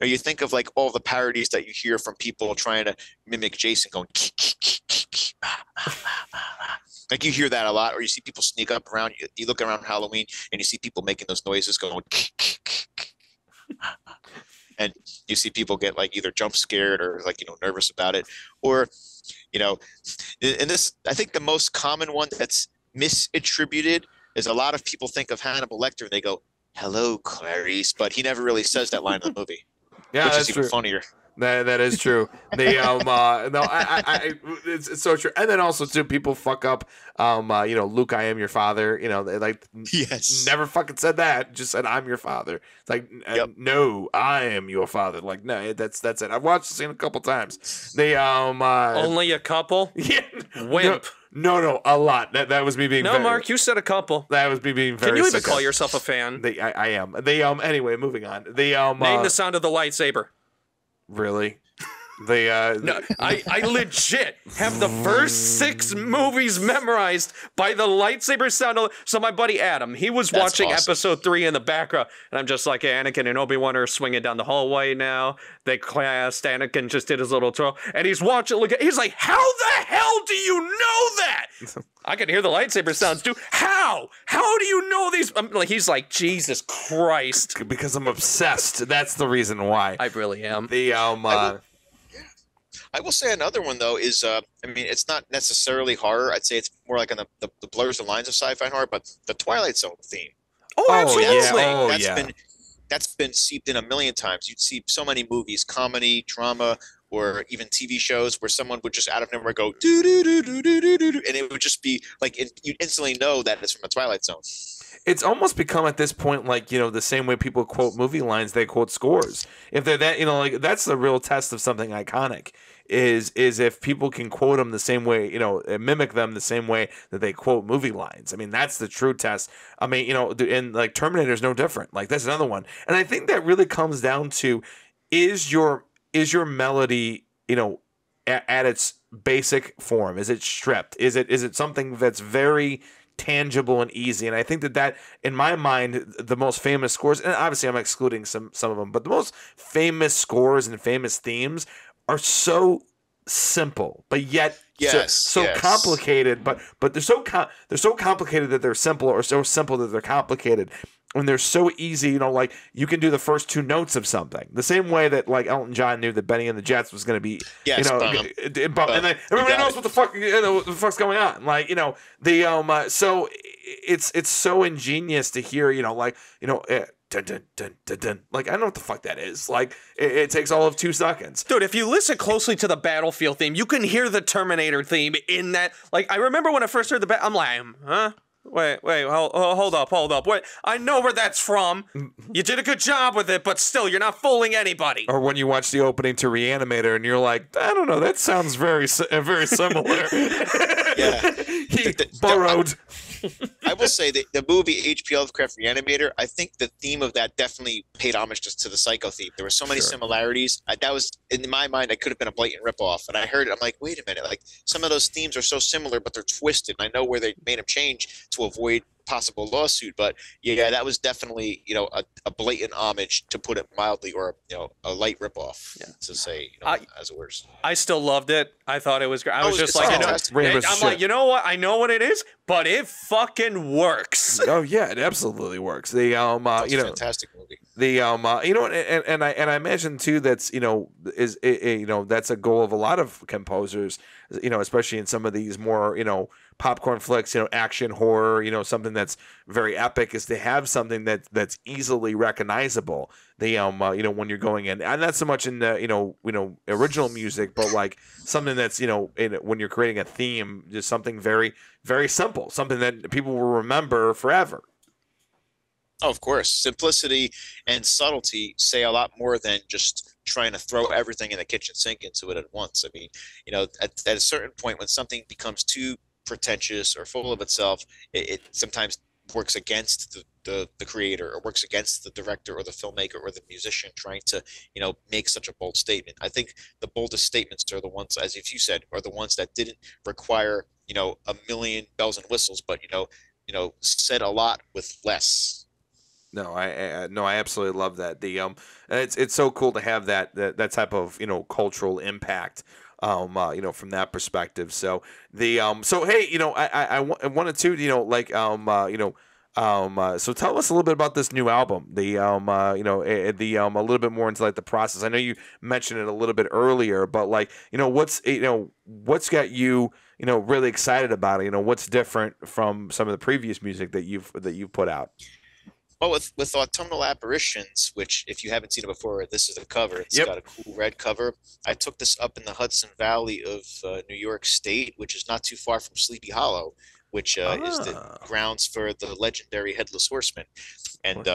you think of like all the parodies that you hear from people trying to mimic Jason, going like you hear that a lot. Or you see people sneak up around. You look around Halloween and you see people making those noises, going and you see people get like either jump scared or like nervous about it. Or and this, I think the most common one that's misattributed is a lot of people think of Hannibal Lecter and they go, "Hello, Clarice," but he never really says that line in the movie. Yeah, which that's is even true. funnier. That is true. They it's so true. And then also too, people fuck up. Luke, I am your father. They like yes, never fucking said that. Just said I'm your father. It's like no, I am your father. Like no, that's it. I've watched the scene a couple times. They only a couple. Yeah, wimp. No, a lot. That was me being. No, Mark, you said a couple. That was me being very. Can you even call yourself a fan? I am. Anyway, moving on. Name the sound of the lightsaber. Really? No, I legit have the first 6 movies memorized by the lightsaber sound. So my buddy Adam, he was watching episode 3 in the background, and I'm just like, Anakin and Obi-Wan are swinging down the hallway now. They classed. Anakin just did his little twirl, and he's watching. He's like, how the hell do you know that? I can hear the lightsaber sounds too. How? How do you know these? He's like, Jesus Christ. Because I'm obsessed. That's the reason why. I really am. I will say another one though is it's not necessarily horror. I'd say it's more like on the blurs the lines of sci-fi and horror, but the Twilight Zone theme. Oh, absolutely. That's been seeped in a million times. You'd see so many movies, comedy, drama, or even TV shows where someone would just out of nowhere go do do do do do do do, and it would just be like you'd instantly know that it's from the Twilight Zone. It's almost become at this point like, the same way people quote movie lines, they quote scores. If they're that, that's the real test of something iconic is if people can quote them the same way, mimic them the same way that they quote movie lines. I mean, that's the true test. I mean, and like Terminator's no different. Like that's another one. And I think that really comes down to is your melody, at its basic form? Is it stripped? Is it something that's very tangible and easy? And I think that in my mind, the most famous scores, and obviously I'm excluding some of them, but the most famous scores and famous themes are so simple, but yet Yes, so yes. complicated. But they're so complicated that they're simple, or so simple that they're complicated. And they're so easy, you know, like you can do the first two notes of something. The same way that like Elton John knew that Benny and the Jets was going to be, Yes, you know, and then everybody knows what the fuck, you know, what the fuck's going on. Like, you know, so it's so ingenious to hear, you know, like, you know, dun, dun, dun, dun, dun. Like, I know what the fuck that is. Like, it takes all of 2 seconds. Dude, if you listen closely to the Battlefield theme, you can hear the Terminator theme in that. Like, I remember when I first heard I'm like, huh? Wait, hold up. Wait, I know where that's from. You did a good job with it, but still, you're not fooling anybody. Or when you watch the opening to Reanimator and you're like, I don't know, that sounds very similar. Yeah. He borrowed. I will say that the movie H.P. Lovecraft Reanimator, I think the theme of that definitely paid homage just to the Psycho theme. There were so many similarities. That was, in my mind, it could have been a blatant ripoff. And I heard it, I'm like, wait a minute, like some of those themes are so similar, but they're twisted. And I know where they made them change to avoid possible lawsuit, but yeah, that was definitely, you know, a blatant homage, to put it mildly, or, you know, a light ripoff, to say, you know, as it were. I still loved it. I thought it was great. I was just like, you know, Rainbow's I'm shit. like, you know what? I know what it is, but it fucking works. Oh yeah, it absolutely works. The you know, fantastic movie. The you know, and I imagine too that's, you know, you know, that's a goal of a lot of composers, you know, especially in some of these more, you know, popcorn flicks, you know, action horror, you know, something that's very epic, is to have something that's easily recognizable. The you know, when you're going in, and not so much in the, you know, original music, but like something that's, you know, when you're creating a theme, just something very, very simple, something that people will remember forever. Oh, of course. Simplicity and subtlety say a lot more than just trying to throw everything in the kitchen sink into it at once. I mean, you know, at a certain point, when something becomes too pretentious or full of itself, it sometimes works against the creator, or works against the director or the filmmaker or the musician trying to, you know, make such a bold statement. I think the boldest statements are the ones, as if you said, are the ones that didn't require, you know, a million bells and whistles, but, you know, said a lot with less. No, I absolutely love that. It's so cool to have that type of, you know, cultural impact, you know, from that perspective. So so hey, you know, I wanted to, you know, like, you know, so tell us a little bit about this new album. You know, a little bit more into like the process. I know you mentioned it a little bit earlier, but like, you know, what's got you, you know, really excited about it? You know, what's different from some of the previous music that you've put out? Well, with Autumnal Apparitions, which, if you haven't seen it before, this is the cover. It's got a cool red cover. I took this up in the Hudson Valley of New York State, which is not too far from Sleepy Hollow, which is the grounds for the legendary Headless Horseman. And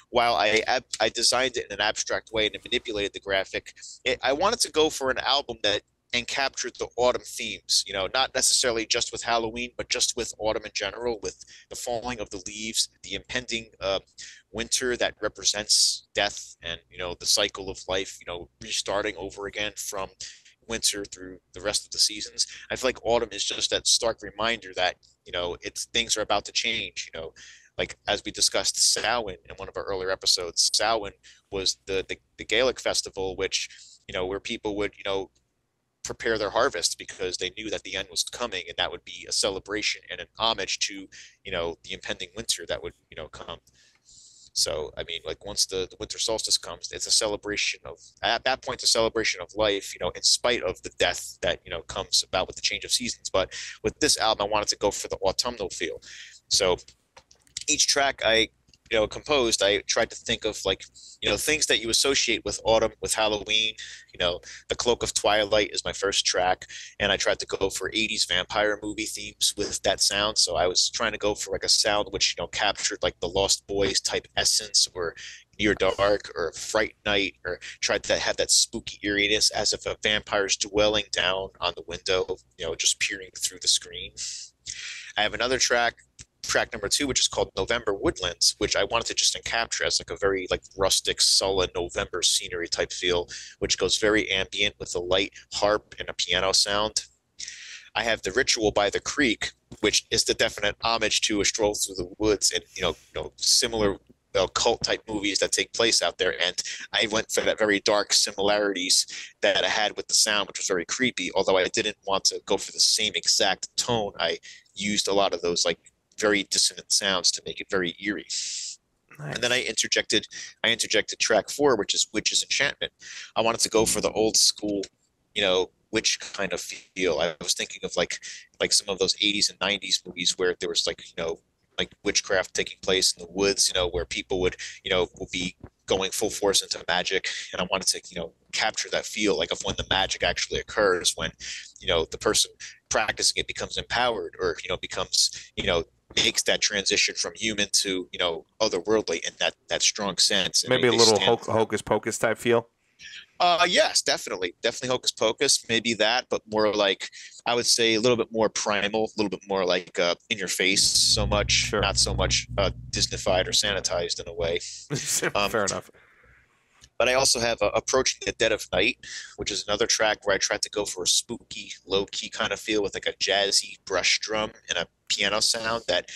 while I designed it in an abstract way and manipulated the graphic, I wanted to go for an album that captured the autumn themes, you know, not necessarily just with Halloween, but just with autumn in general, with the falling of the leaves, the impending winter that represents death, and, you know, the cycle of life, you know, restarting over again from winter through the rest of the seasons. I feel like autumn is just that stark reminder that, you know, things are about to change, you know. Like, as we discussed Samhain in one of our earlier episodes, Samhain was the Gaelic festival, which, you know, where people would, you know, prepare their harvest because they knew that the end was coming, and that would be a celebration and an homage to, you know, the impending winter that would, you know, come. So, I mean, like, once the winter solstice comes, it's a celebration of, at that point, a celebration of life, you know, in spite of the death that, you know, comes about with the change of seasons. But with this album, I wanted to go for the autumnal feel. So each track I, you know, composed, I tried to think of, like, you know, things that you associate with autumn, with Halloween. You know, The Cloak of Twilight is my first track, and I tried to go for 80s vampire movie themes with that sound. So I was trying to go for like a sound which, you know, captured like the Lost Boys type essence, or Near Dark, or Fright Night, or tried to have that spooky eeriness as if a vampire's dwelling down on the window, you know, just peering through the screen. I have another track number 2, which is called November Woodlands, which I wanted to just capture as like a very like rustic, sullen November scenery type feel, which goes very ambient with a light harp and a piano sound. I have The Ritual by the Creek, which is the definite homage to A Stroll Through the Woods, and, you know, similar cult type movies that take place out there. And I went for that very dark similarities that I had with the sound, which was very creepy. Although I didn't want to go for the same exact tone, I used a lot of those like very dissonant sounds to make it very eerie. Nice. And then I interjected track 4, which is Witch's Enchantment. I wanted to go for the old school, witch kind of feel. I was thinking of like some of those 80s and 90s movies where there was like witchcraft taking place in the woods, where people would be going full force into magic. And I wanted to, capture that feel like of when the magic actually occurs, when, the person practicing it becomes empowered or, becomes, makes that transition from human to, otherworldly in that strong sense. And maybe a little hocus pocus type feel. Yes, definitely hocus pocus, maybe that, but more like, I would say a little bit more primal, a little bit more like in your face, so much, Sure. Not so much Disneyfied or sanitized in a way. Fair enough. But I also have Approaching the Dead of Night, which is another track where I tried to go for a spooky, low-key kind of feel with like a jazzy brush drum and a piano sound that,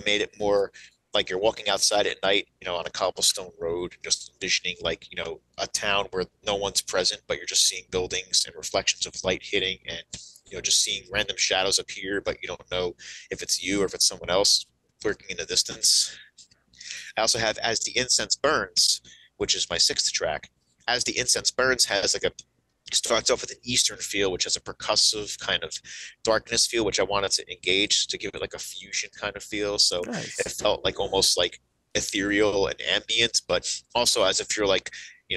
made it more like you're walking outside at night, on a cobblestone road, just envisioning like, a town where no one's present, but you're just seeing buildings and reflections of light hitting and, just seeing random shadows appear, but you don't know if it's you or if it's someone else lurking in the distance. I also have As the Incense Burns, which is my 6th track. As the Incense Burns has like starts off with an Eastern feel, which has a percussive kind of darkness feel, which I wanted to engage to give it like a fusion kind of feel. So Nice. it felt like almost like ethereal and ambient, but also as if you're like,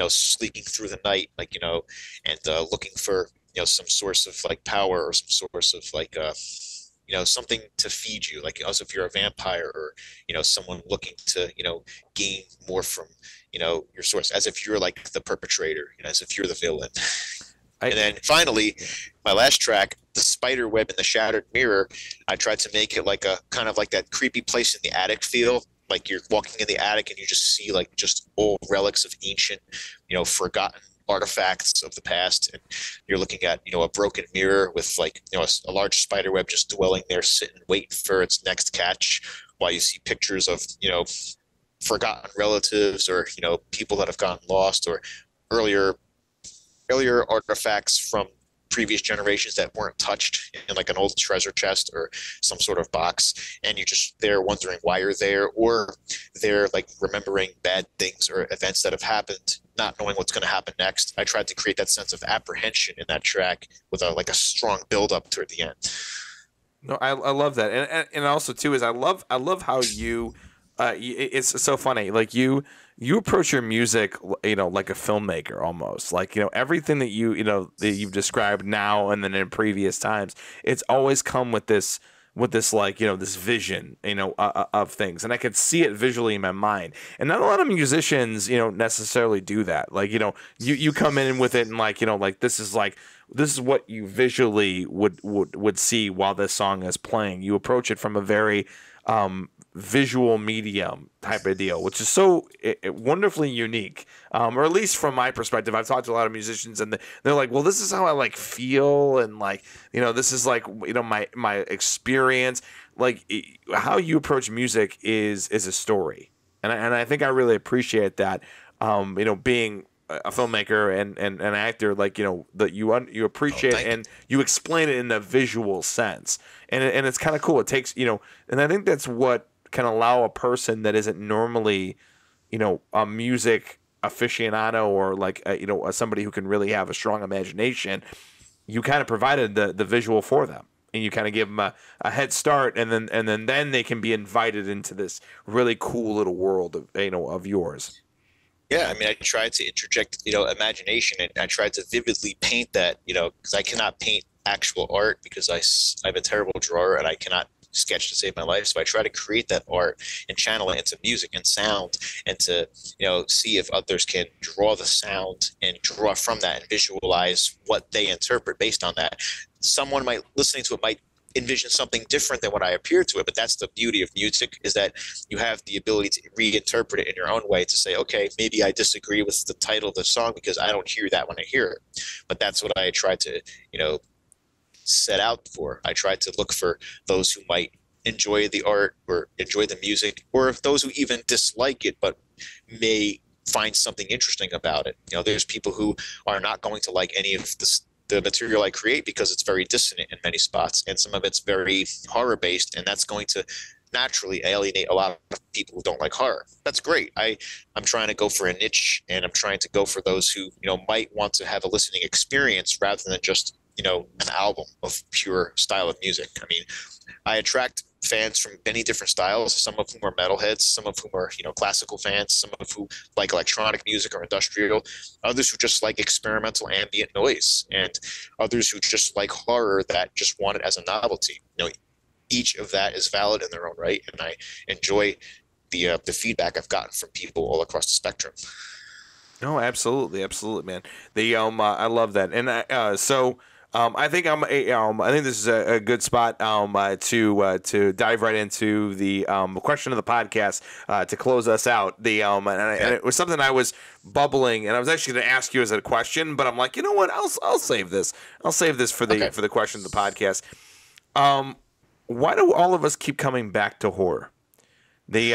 sleeping through the night, like, and looking for, some source of like power or some source of like, something to feed you, like as if you're a vampire or, someone looking to, gain more from, your source, as if you're like the perpetrator, as if you're the villain. And then finally, my last track, The Spider Web in the Shattered Mirror, I tried to make it like a kind of like that creepy place in the attic feel. Like you're walking in the attic and you just see like just old relics of ancient, forgotten artifacts of the past. And you're looking at, a broken mirror with like, a large spider web just dwelling there, sitting, waiting for its next catch, while you see pictures of, forgotten relatives or, people that have gotten lost or earlier artifacts from previous generations that weren't touched in like an old treasure chest or some sort of box, and you're just there wondering why you're there, or they're like remembering bad things or events that have happened, not knowing what's going to happen next. I tried to create that sense of apprehension in that track with a strong build up toward the end. No, I love that, and also too is I love how you it's so funny, like you approach your music, like a filmmaker almost, like, everything that that you've described now and then in previous times, it's always come with this like, this vision, of things, and I could see it visually in my mind, and not a lot of musicians, necessarily do that. Like, you come in with it and like, like this is what you visually would see while this song is playing. You approach it from a very visual medium type of deal, which is so wonderfully unique, or at least from my perspective. I've talked to a lot of musicians and they're like, well, this is how I like feel, and like, this is like, my experience. Like, how you approach music is a story, and I think I really appreciate that. Being a filmmaker and an actor, like, that you appreciate and you explain it in a visual sense, and it's kind of cool. It takes, and I think that's what can allow a person that isn't normally, a music aficionado or like, somebody who can really have a strong imagination. You kind of provided the visual for them, and you kind of give them a head start, and then they can be invited into this really cool little world of, of yours. Yeah, I mean, I tried to interject, imagination, and I tried to vividly paint that, because I cannot paint actual art because I'm a terrible drawer and I cannot sketch to save my life. So I try to create that art and channel it into music and sound, and to, see if others can draw the sound and draw from that and visualize what they interpret based on that. Someone listening to it might envision something different than what I appear to it, but that's the beauty of music, is that you have the ability to reinterpret it in your own way, to say, okay, maybe I disagree with the title of the song because I don't hear that when I hear it. But that's what I try to, set out for. I try to look for those who might enjoy the art or enjoy the music, or if those who even dislike it but may find something interesting about it. There's people who are not going to like any of the material I create because it's very dissonant in many spots, and some of it's very horror based, and that's going to naturally alienate a lot of people who don't like horror. That's great. I'm trying to go for a niche, and I'm trying to go for those who might want to have a listening experience rather than just an album of pure style of music. I mean, I attract fans from many different styles, some of whom are metalheads, some of whom are classical fans, some of who like electronic music or industrial, others who just like experimental ambient noise, and others who just like horror that just want it as a novelty. Each of that is valid in their own right, and I enjoy the feedback I've gotten from people all across the spectrum. No, absolutely, man. I love that, and I think I think this is a good spot to dive right into the question of the podcast to close us out. And it was something I was bubbling, and I was actually going to ask you as a question, but I'm like, you know what? I'll save this. I'll save this for the question of the podcast. Why do all of us keep coming back to horror? For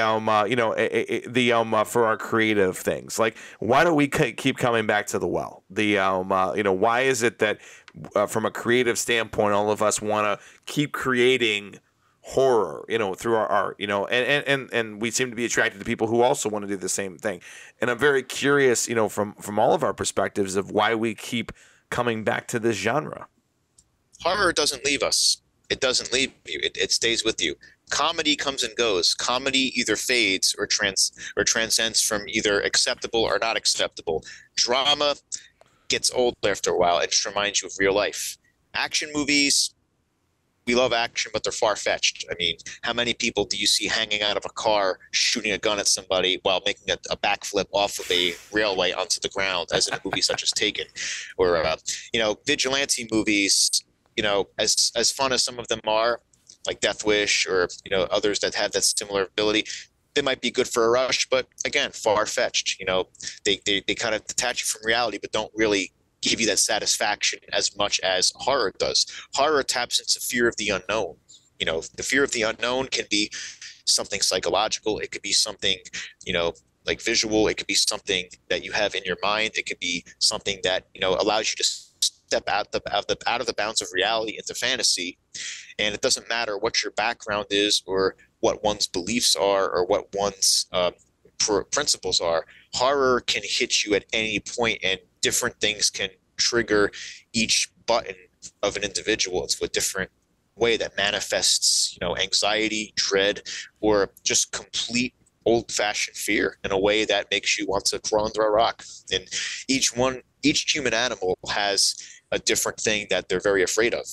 our creative things, like why do we keep coming back to the well? Why is it that from a creative standpoint, all of us want to keep creating horror, through our art, and we seem to be attracted to people who also want to do the same thing. And I'm very curious, from all of our perspectives of why we keep coming back to this genre. Horror doesn't leave us. It doesn't leave you. It stays with you. Comedy comes and goes. Comedy either fades or transcends from either acceptable or not acceptable. Drama gets old after a while. It just reminds you of real life. Action movies, we love action, but they're far-fetched. I mean, how many people do you see hanging out of a car shooting a gun at somebody while making a backflip off of a railway onto the ground, as in a movie such as Taken? Or, vigilante movies, as fun as some of them are, like Death Wish or, others that have that similar ability, they might be good for a rush, but again, far-fetched. They kind of detach you from reality, but don't really give you that satisfaction as much as horror does. Horror taps into fear of the unknown. The fear of the unknown can be something psychological. It could be something, like visual. It could be something that you have in your mind. It could be something that, allows you to step out of the bounds of reality into fantasy. And it doesn't matter what your background is or what one's beliefs are or what one's principles are. Horror can hit you at any point, and different things can trigger each button of an individual. It's a different way that manifests, anxiety, dread, or just complete old-fashioned fear in a way that makes you want to crawl under a rock. And each human animal has a different thing that they're very afraid of.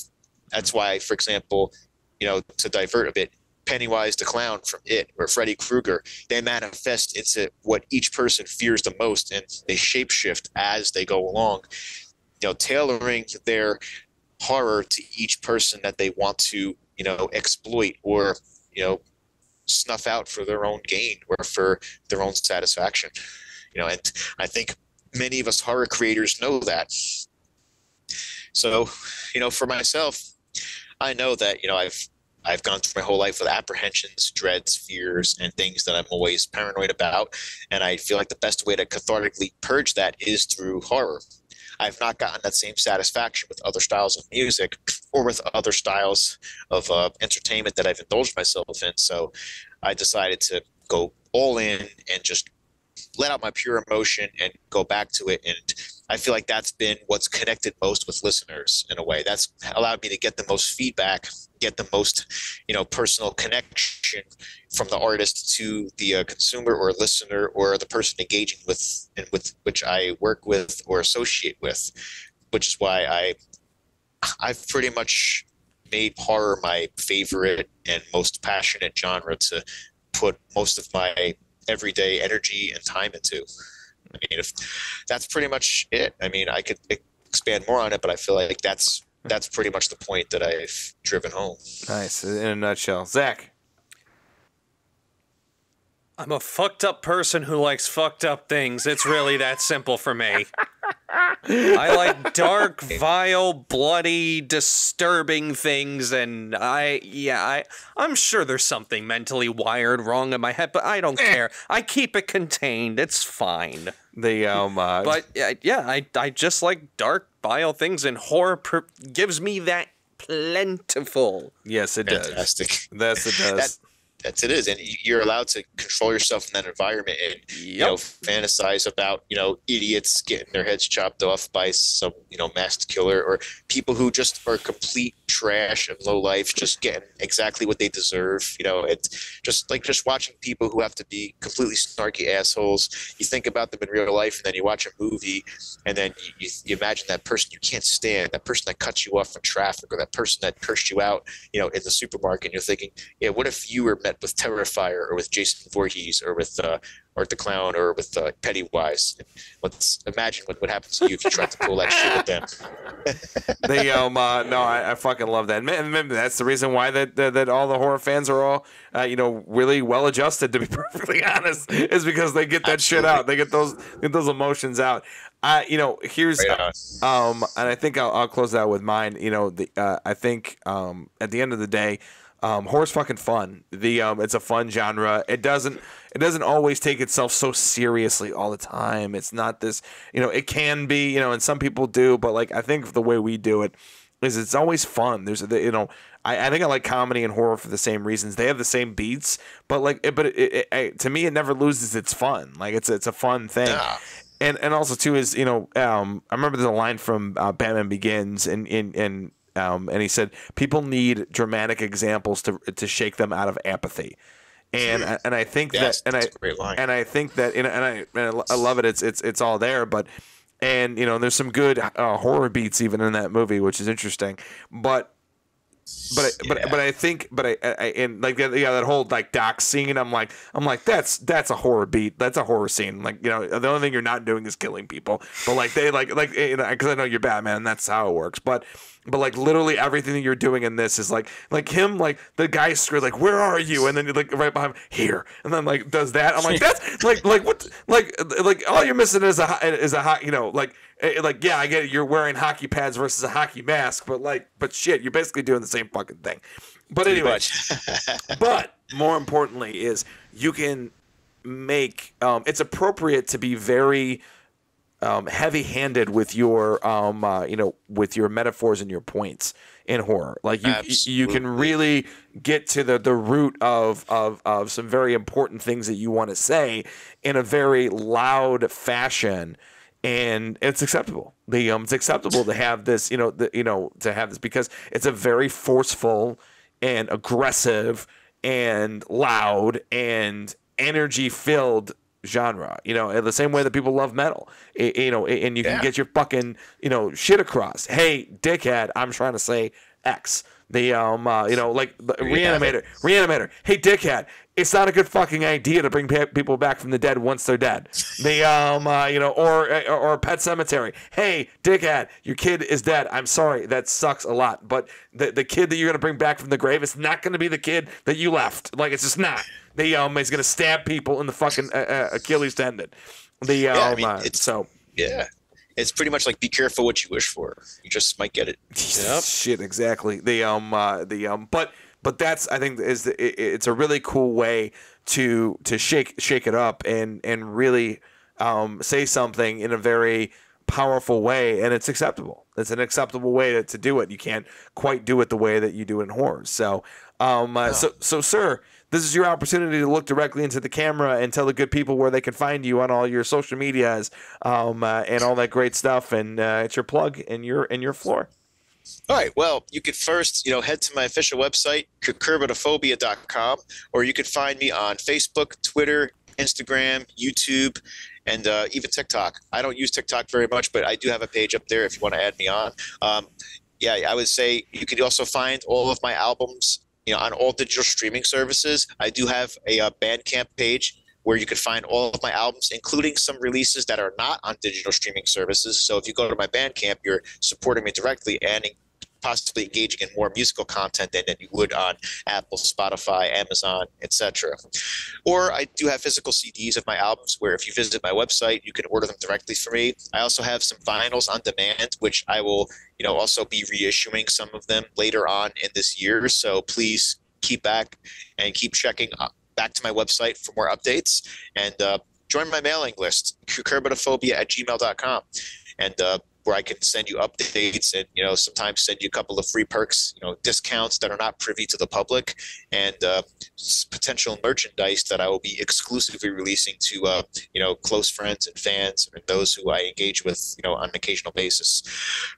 That's why, for example, to divert a bit, Pennywise the clown from It or Freddy Krueger, they manifest into what each person fears the most, and they shapeshift as they go along, tailoring their horror to each person that they want to, exploit or, snuff out for their own gain or for their own satisfaction. And I think many of us horror creators know that. So, for myself, I know that, I've gone through my whole life with apprehensions, dreads, fears, and things that I'm always paranoid about. And I feel like the best way to cathartically purge that is through horror. I've not gotten that same satisfaction with other styles of music or with other styles of entertainment that I've indulged myself in. So I decided to go all in and just let out my pure emotion and go back to it. And I feel like that's been what's connected most with listeners in a way. That's allowed me to get the most feedback, get the most, personal connection from the artist to the consumer or listener or the person engaging with and with which I work with or associate with, which is why I've pretty much made horror my favorite and most passionate genre to put most of my everyday energy and time into. I mean, if that's pretty much it. I mean, I could expand more on it, but I feel like that's pretty much the point that I've driven home. Nice. In a nutshell. Zach? I'm a fucked up person who likes fucked up things. It's really that simple for me. I like dark, vile, bloody, disturbing things, and I'm sure there's something mentally wired wrong in my head, but I don't care. I keep it contained. It's fine. But I just like dark, vile things, and horror gives me that plentiful. Yes, it does. Fantastic. Yes, it does. That's it is, and you're allowed to control yourself in that environment and you know, fantasize about, you know, idiots getting their heads chopped off by some, you know, masked killer, or people who just are complete trash and low life, just getting exactly what they deserve. You know, it's just watching people who have to be completely snarky assholes. You think about them in real life, and then you watch a movie, and then you imagine that person you can't stand, that person that cuts you off in traffic, or that person that cursed you out, you know, in the supermarket. And you're thinking, yeah, what if you were met with Terrifier, or with Jason Voorhees, or with Art the Clown, or with Pennywise? Let's imagine what would happen to you if you tried to pull that shit with them. No, I fucking love that. And that's the reason why that all the horror fans are all you know, really well adjusted, to be perfectly honest, is because they get that shit out. They get those emotions out. You know, here's and I think I'll close out with mine. You know, I think at the end of the day, horror's fucking fun. It's a fun genre. It doesn't always take itself so seriously all the time. It's not this, you know, it can be, you know, and some people do, but like I think the way we do it is it's always fun. There's you know, I think I like comedy and horror for the same reasons. They have the same beats, but like to me it never loses its fun. Like it's a fun thing. Yeah. And also too is, you know, I remember there's a line from Batman Begins and he said people need dramatic examples to shake them out of apathy. And I think that's a great line. And I think that I love it. It's all there, but you know, there's some good horror beats even in that movie, which is interesting. But I think and like that whole like dock scene, I'm like that's a horror beat. That's a horror scene. Like, you know, the only thing you're not doing is killing people. But like they like you know, because I know you're Batman, and that's how it works. But like literally everything that you're doing in this is like him, like the guy screams like, "Where are you?" And then you're like right behind him, "Here," and then like does that. I'm like, that's like what like all you're missing is a you know, like yeah, I get it, you're wearing hockey pads versus a hockey mask, but shit, you're basically doing the same fucking thing. But anyway, but more importantly is you can make it's appropriate to be very heavy-handed with your you know, with your metaphors and your points in horror. Like you can really get to the root of some very important things that you want to say in a very loud fashion, and it's acceptable. It's acceptable to have this, you know, to have this because it's a very forceful and aggressive and loud and energy-filled genre, you know, the same way that people love metal, you know, and you can get your fucking, you know, shit across. Hey, dickhead, I'm trying to say X. You know, like Reanimator. Hey, dickhead, it's not a good fucking idea to bring people back from the dead once they're dead. You know, or Pet Cemetery. Hey, dickhead, your kid is dead. I'm sorry, that sucks a lot, but the kid that you're gonna bring back from the grave is not gonna be the kid that you left. Like, it's just not. He's gonna stab people in the fucking Achilles tendon. It's pretty much like be careful what you wish for. You just might get it. Yep. Shit, exactly. But that's, I think, it's a really cool way to shake it up and really say something in a very powerful way, and it's acceptable. It's an acceptable way to do it. You can't quite do it the way that you do in horror. So, so sir, this is your opportunity to look directly into the camera and tell the good people where they can find you on all your social medias, and all that great stuff. And it's your plug and your floor. All right. Well, you could first, head to my official website, Cucurbitophobia.com, or you could find me on Facebook, Twitter, Instagram, YouTube, and even TikTok. I don't use TikTok very much, but I do have a page up there if you want to add me on. I would say you could also find all of my albums, on all digital streaming services. I do have a Bandcamp page where you can find all of my albums, including some releases that are not on digital streaming services. So if you go to my Bandcamp, you're supporting me directly and possibly engaging in more musical content than you would on Apple, Spotify, Amazon, etc. Or I do have physical CDs of my albums where if you visit my website, you can order them directly for me. I also have some vinyls on demand, which I will, also be reissuing some of them later on in this year. So please keep back and keep checking back to my website for more updates, and join my mailing list, cucurbitophobia@gmail.com. And where I can send you updates and, sometimes send you a couple of free perks, discounts that are not privy to the public, and potential merchandise that I will be exclusively releasing to, close friends and fans and those who I engage with, on an occasional basis.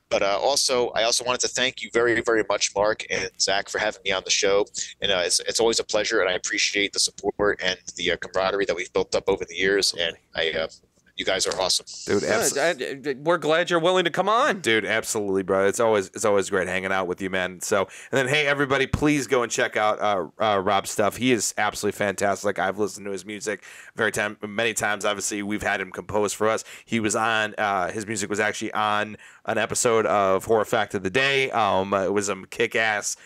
But I also wanted to thank you very, very much, Mark and Zach, for having me on the show. And it's always a pleasure, and I appreciate the support and the camaraderie that we've built up over the years. And you guys are awesome, dude. We're glad you're willing to come on, dude. Absolutely, bro. It's always great hanging out with you, man. So, and then, hey, everybody, please go and check out Rob's stuff. He is absolutely fantastic. I've listened to his music many times. Obviously, we've had him compose for us. He was on. His music was actually on an episode of Horror Fact of the Day. It was a kick-ass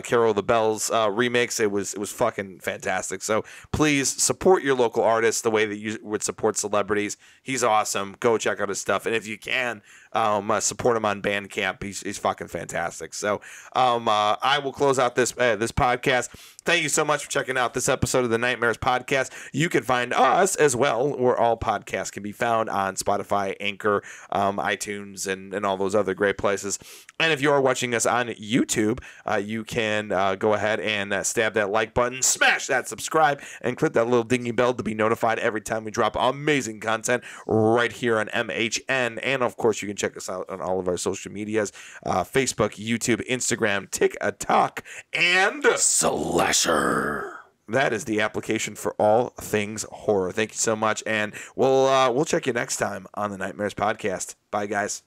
Carol the Bells remix. It was fucking fantastic. So please support your local artists the way that you would support celebrities. He's awesome. Go check out his stuff, and if you can, support him on Bandcamp. He's fucking fantastic. So I will close out this podcast. Thank you so much for checking out this episode of the Nightmares Podcast. You can find us as well, where all podcasts can be found on Spotify, Anchor, iTunes, and all those other great places. And if you are watching us on YouTube, you can go ahead and stab that like button, smash that subscribe, and click that little dingy bell to be notified every time we drop amazing content right here on MHN. And of course, you can check us out on all of our social medias, Facebook, YouTube, Instagram, TikTok, and Slasher. That is the application for all things horror. Thank you so much, and we'll check you next time on the Nightmares Podcast. Bye, guys.